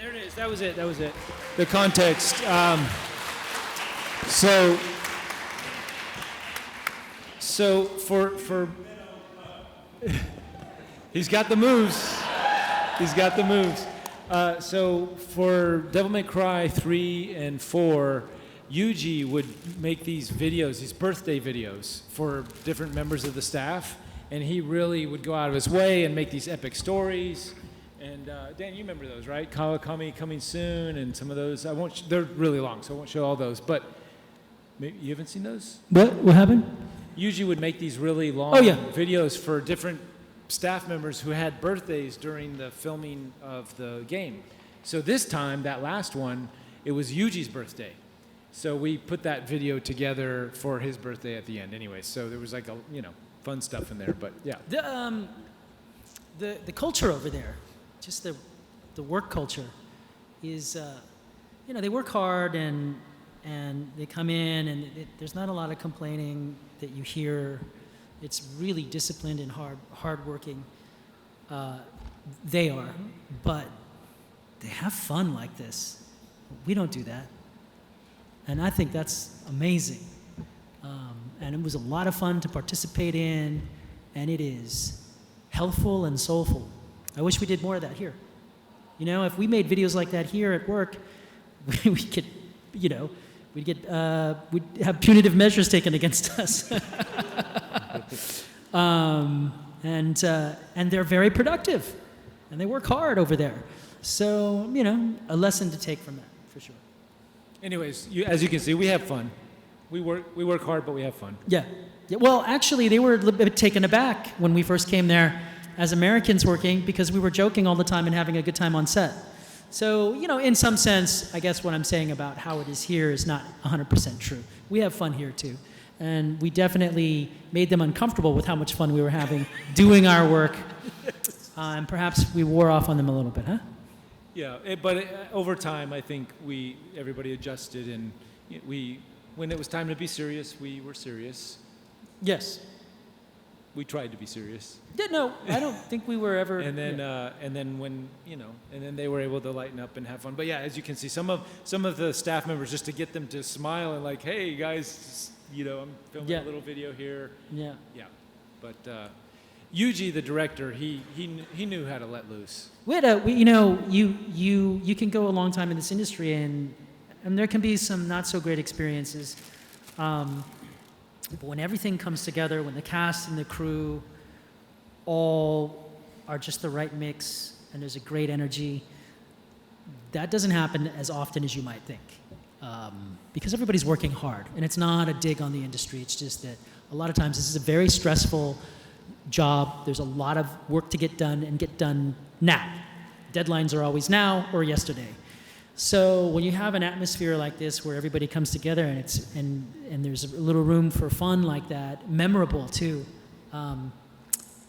S6: there it is. That was it. The context. So for he's got the moves. So for Devil May Cry 3 and 4, Yuji would make these videos, these birthday videos for different members of the staff, and he really would go out of his way and make these epic stories. And Dan, you remember those, right? Kawakami Coming Soon, and some of those. They're really long, so I won't show all those. But maybe you haven't seen those?
S7: What happened?
S6: Yuji would make these really long videos for different staff members who had birthdays during the filming of the game. So this time, that last one, it was Yuji's birthday. So we put that video together for his birthday at the end anyway. So there was like fun stuff in there, but yeah.
S7: The culture over there, just the work culture is, they work hard and they come in and there's not a lot of complaining that you hear. It's really disciplined and hardworking. They are, but they have fun like this. We don't do that. And I think that's amazing. And it was a lot of fun to participate in, and it is healthful and soulful. I wish we did more of that here. If we made videos like that here at work, we could, we'd have punitive measures taken against us. And they're very productive, and they work hard over there. So, a lesson to take from that, for sure.
S6: Anyways, as you can see, we have fun. We work hard, but we have fun.
S7: Yeah. Well, actually, they were a little bit taken aback when we first came there as Americans working, because we were joking all the time and having a good time on set. So, in some sense, I guess what I'm saying about how it is here is not 100% true. We have fun here, too. And we definitely made them uncomfortable with how much fun we were having doing our work. And perhaps we wore off on them a little bit, huh?
S6: Yeah, but over time, I think everybody adjusted, and when it was time to be serious, we were serious.
S7: Yes.
S6: We tried to be serious.
S7: Yeah, no, I don't think we were ever.
S6: And then when and then they were able to lighten up and have fun. But yeah, as you can see, some of the staff members, just to get them to smile and like, hey guys, I'm filming a little video here.
S7: Yeah.
S6: Yeah, but Yuji, the director, he knew how to let loose.
S7: You can go a long time in this industry, and there can be some not so great experiences. But when everything comes together, when the cast and the crew all are just the right mix, and there's a great energy, that doesn't happen as often as you might think. Because everybody's working hard, and it's not a dig on the industry. It's just that a lot of times this is a very stressful job. There's a lot of work to get done, and get done now. Deadlines are always now or yesterday. So when you have an atmosphere like this where everybody comes together and there's a little room for fun like that, memorable too,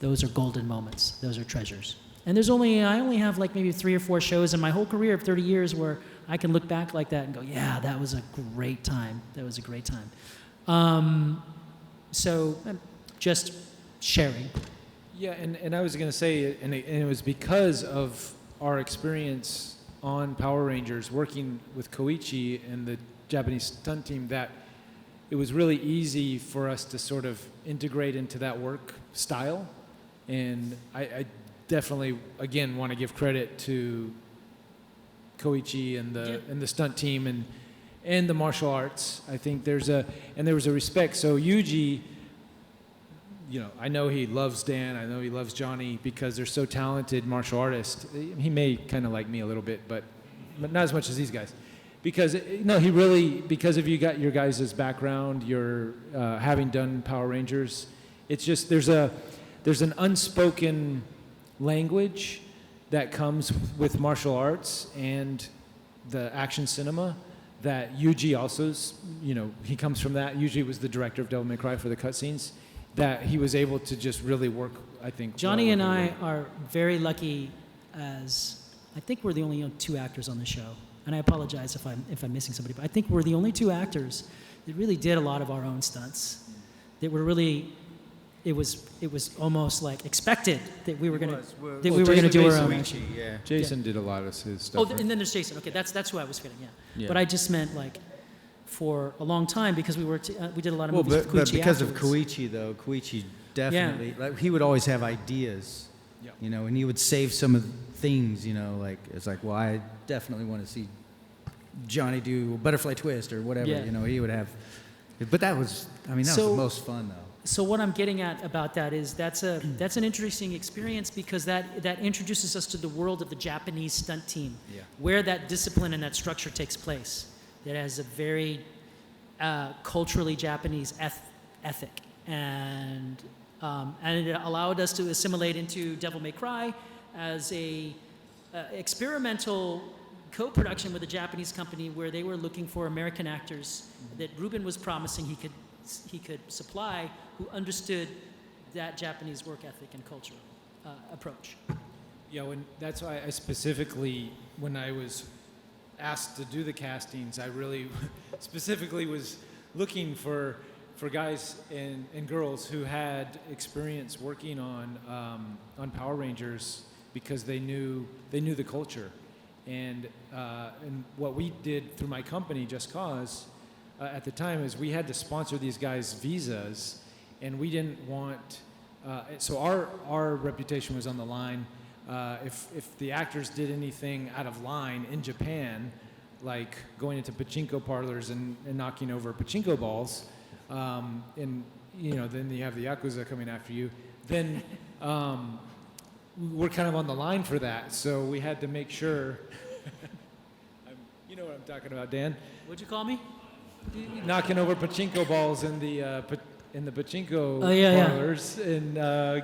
S7: those are golden moments. Those are treasures. And I only have like maybe 3 or 4 shows in my whole career of 30 years where I can look back like that and go, yeah, that was a great time. That was a great time. So just sharing.
S6: Yeah, and I was going to say, and it was because of our experience on Power Rangers, working with Koichi and the Japanese stunt team, that it was really easy for us to sort of integrate into that work style. And I definitely, again, want to give credit to Koichi and the stunt team and the martial arts. I think there was a respect. So Yuji, I know he loves Dan, I know he loves Johnny because they're so talented martial artists. He may kind of like me a little bit, but not as much as these guys. Because, he really, because of your guys' background, your having done Power Rangers, it's just, there's an unspoken language that comes with martial arts and the action cinema that Yuji also, he comes from that. Yuji was the director of Devil May Cry for the cutscenes, that he was able to just really work, I think.
S7: Johnny and I are very lucky, as I think we're the only 2 actors on the show. And I apologize if I'm missing somebody, but I think we're the only 2 actors that really did a lot of our own stunts, that were really it was almost like expected that we were gonna
S1: Well,
S7: that we were gonna do our own.
S1: Koichi, yeah.
S6: Jason did a lot of his stuff.
S7: Oh, and then there's Jason. Okay, that's who I was kidding. Yeah.
S6: Yeah.
S7: But I just meant like for a long time because we did a lot of
S1: Well,
S7: movies
S1: but
S7: with Koichi
S1: because of
S7: afterwards.
S1: Koichi, though, Koichi definitely, like, he would always have ideas, you know, and he would save some of the things, you know, like, it's like, well, I definitely want to see Johnny do a butterfly twist or whatever,
S7: Yeah.
S1: you know, he would have. But that was, I mean, that was the most fun, though.
S7: So what I'm getting at about that is that's an interesting experience because that introduces us to the world of the Japanese stunt team, where that discipline and that structure takes place. That has a very culturally Japanese ethic, and it allowed us to assimilate into Devil May Cry as a experimental co-production with a Japanese company where they were looking for American actors that Ruben was promising he could supply, who understood that Japanese work ethic and culture approach.
S6: Yeah, that's why I specifically, when I was asked to do the castings, I really specifically was looking for guys and girls who had experience working on Power Rangers because they knew the culture, and what we did through my company, Just Cause, at the time is we had to sponsor these guys' visas, and we didn't want. So our reputation was on the line. If the actors did anything out of line in Japan, like going into pachinko parlors and knocking over pachinko balls, and you know, then you have the Yakuza coming after you, then we're kind of on the line for that. So we had to make sure. You know what I'm talking about, Dan?
S7: What'd you call me?
S6: Knocking over pachinko balls in the pachinko parlors and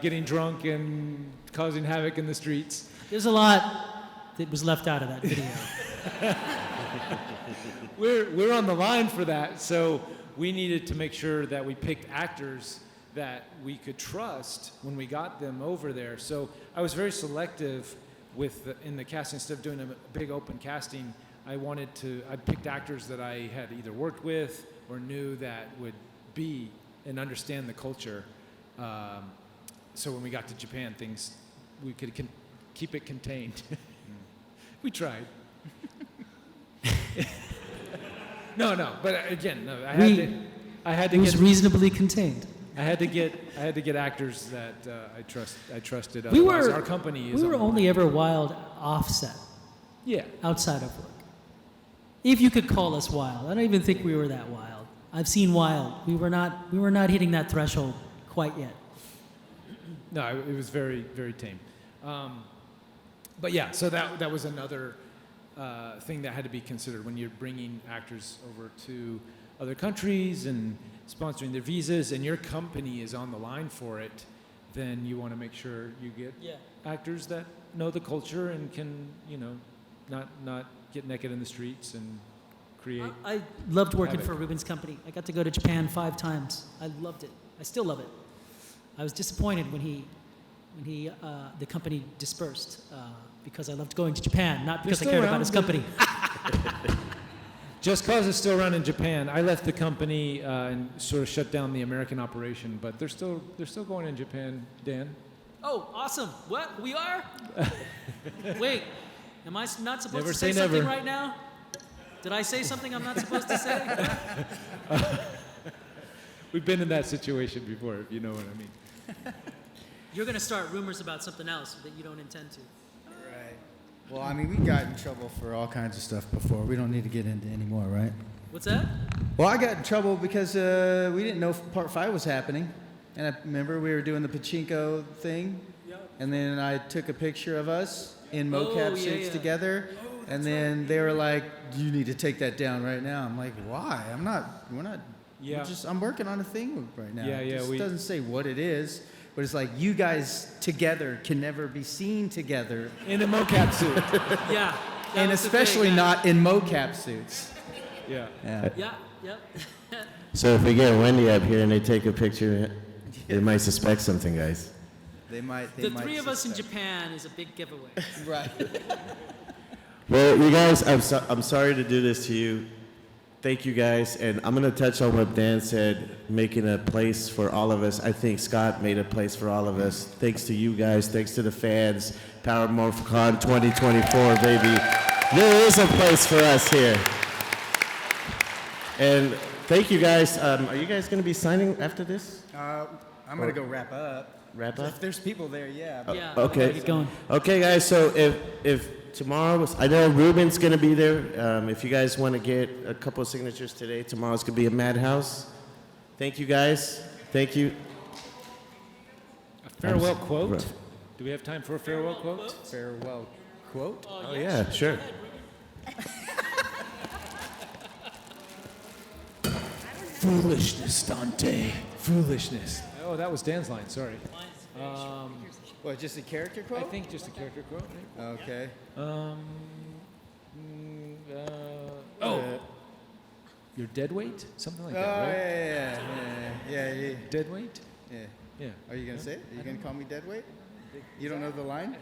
S6: getting drunk and causing havoc in the streets.
S7: There's a lot that was left out of that video.
S6: We're on the line for that, so we needed to make sure that we picked actors that we could trust when we got them over there. So I was very selective in the casting. Instead of doing a big open casting, I picked actors that I had either worked with or knew that would be and understand the culture. So when we got to Japan, we could keep it contained. We tried. No, but again, no, I had to
S7: It was
S6: get
S7: reasonably contained.
S6: I had to get actors that I trusted.
S7: We
S6: Otherwise,
S7: were
S6: our company is
S7: we were
S6: on the
S7: only
S6: line.
S7: ever wild offset.
S6: Yeah.
S7: Outside of work. If you could call us wild. I don't even think we were that wild. I've seen wild. We were not hitting that threshold quite yet.
S6: No, it was very, very tame. But yeah, so that was another thing that had to be considered when you're bringing actors over to other countries and sponsoring their visas, and your company is on the line for it. Then you want to make sure you get actors that know the culture and can, you know, not get naked in the streets and create.
S7: I loved working
S6: havoc.
S7: for Ruben's company. I got to go to Japan 5 times. I loved it. I still love it. I was disappointed when the company dispersed because I loved going to Japan, not because I cared about his company.
S6: Just Cause is still around in Japan. I left the company and sort of shut down the American operation, but they're still going in Japan, Dan.
S7: Oh, awesome. What? We are? Wait, am I not supposed
S6: Never
S7: to say
S6: say
S7: something
S6: never.
S7: right now? Did I say something I'm not supposed to say?
S6: We've been in that situation before, if you know what I mean.
S7: You're going to start rumors about something else that you don't intend to.
S1: Right. Well, I mean, we got in trouble for all kinds of stuff before. We don't need to get into any more, right?
S7: What's that?
S1: Well, I got in trouble because we didn't know Part 5 was happening. And I remember we were doing the pachinko thing. And then I took a picture of us in mocap suits together. And then they were like, you need to take that down right now. I'm like, why? We're not.
S6: Yeah.
S1: I'm working on a thing right now.
S6: Yeah,
S1: It just
S6: we-
S1: doesn't say what it is. But it's like, you guys together can never be seen together.
S6: In a mocap suit.
S7: Yeah.
S1: And especially not in mocap suits.
S6: Yeah.
S7: Yeah.
S4: So if we get Wendy up here and they take a picture, they might suspect something, guys.
S1: They might.
S7: The three of us in Japan is a big giveaway.
S1: Right.
S4: Well, you guys, I'm sorry to do this to you. Thank you guys, and I'm gonna touch on what Dan said, making a place for all of us. I think Scott made a place for all of us. Thanks to you guys, thanks to the fans. Power Morphicon 2024, baby. There is a place for us here. And thank you guys. Are you guys gonna be signing after this?
S1: I'm gonna go wrap up.
S4: Wrap up?
S1: If there's people there, yeah.
S7: Yeah.
S4: Okay.
S7: Keep going.
S4: Okay, guys. So if tomorrow was, I know Ruben's gonna be there. If you guys want to get a couple of signatures today, tomorrow's gonna be a madhouse. Thank you, guys. Thank you.
S6: A farewell quote?
S4: rough.
S6: Do we have time for a farewell quote?
S1: Farewell quote.
S4: Oh yeah, sure.
S6: Foolishness, Dante. Foolishness. Oh, that was Dan's line. Sorry.
S1: What? Just a character quote?
S6: I think just a character quote. Right?
S1: Okay.
S6: Your dead weight? Something like
S1: Oh
S6: that, right?
S1: yeah.
S6: Dead weight?
S1: Yeah.
S6: Yeah.
S1: Are you gonna say it? Are you gonna call me deadweight? You don't know the line?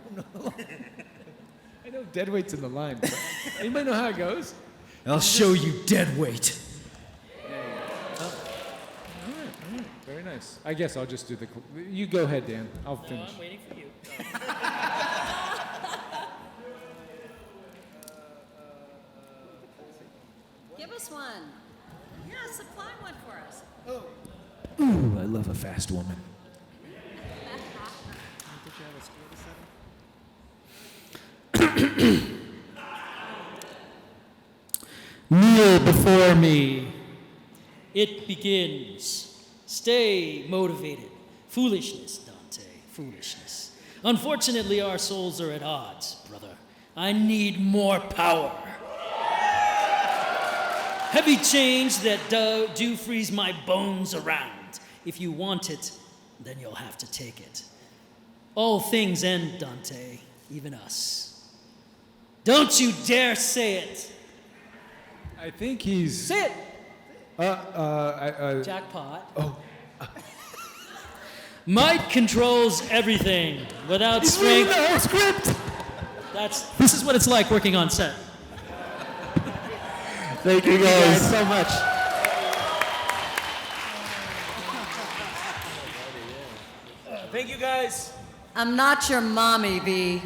S6: I know dead weight's in the line. But anybody know how it goes? I'll show you dead weight. All right. Very nice. I guess I'll just do the. You go ahead, Dan. I'll finish.
S7: I'm waiting for you.
S5: Give us one. Yeah, supply one for us.
S6: Ooh, I love a fast woman.
S7: Kneel before me. It begins. Stay motivated. Foolishness, Dante. Foolishness. Unfortunately, our souls are at odds, brother. I need more power. Heavy chains that do freeze my bones around. If you want it, then you'll have to take it. All things end, Dante, even us. Don't you dare say it.
S6: I think he's.
S7: Say it.
S6: Jack.
S7: Jackpot. Oh. Might controls everything. Without strength.
S6: the whole script.
S7: This is what it's like working on set.
S4: Thank you guys
S6: so much.
S7: Thank you guys.
S5: I'm not your mommy, V.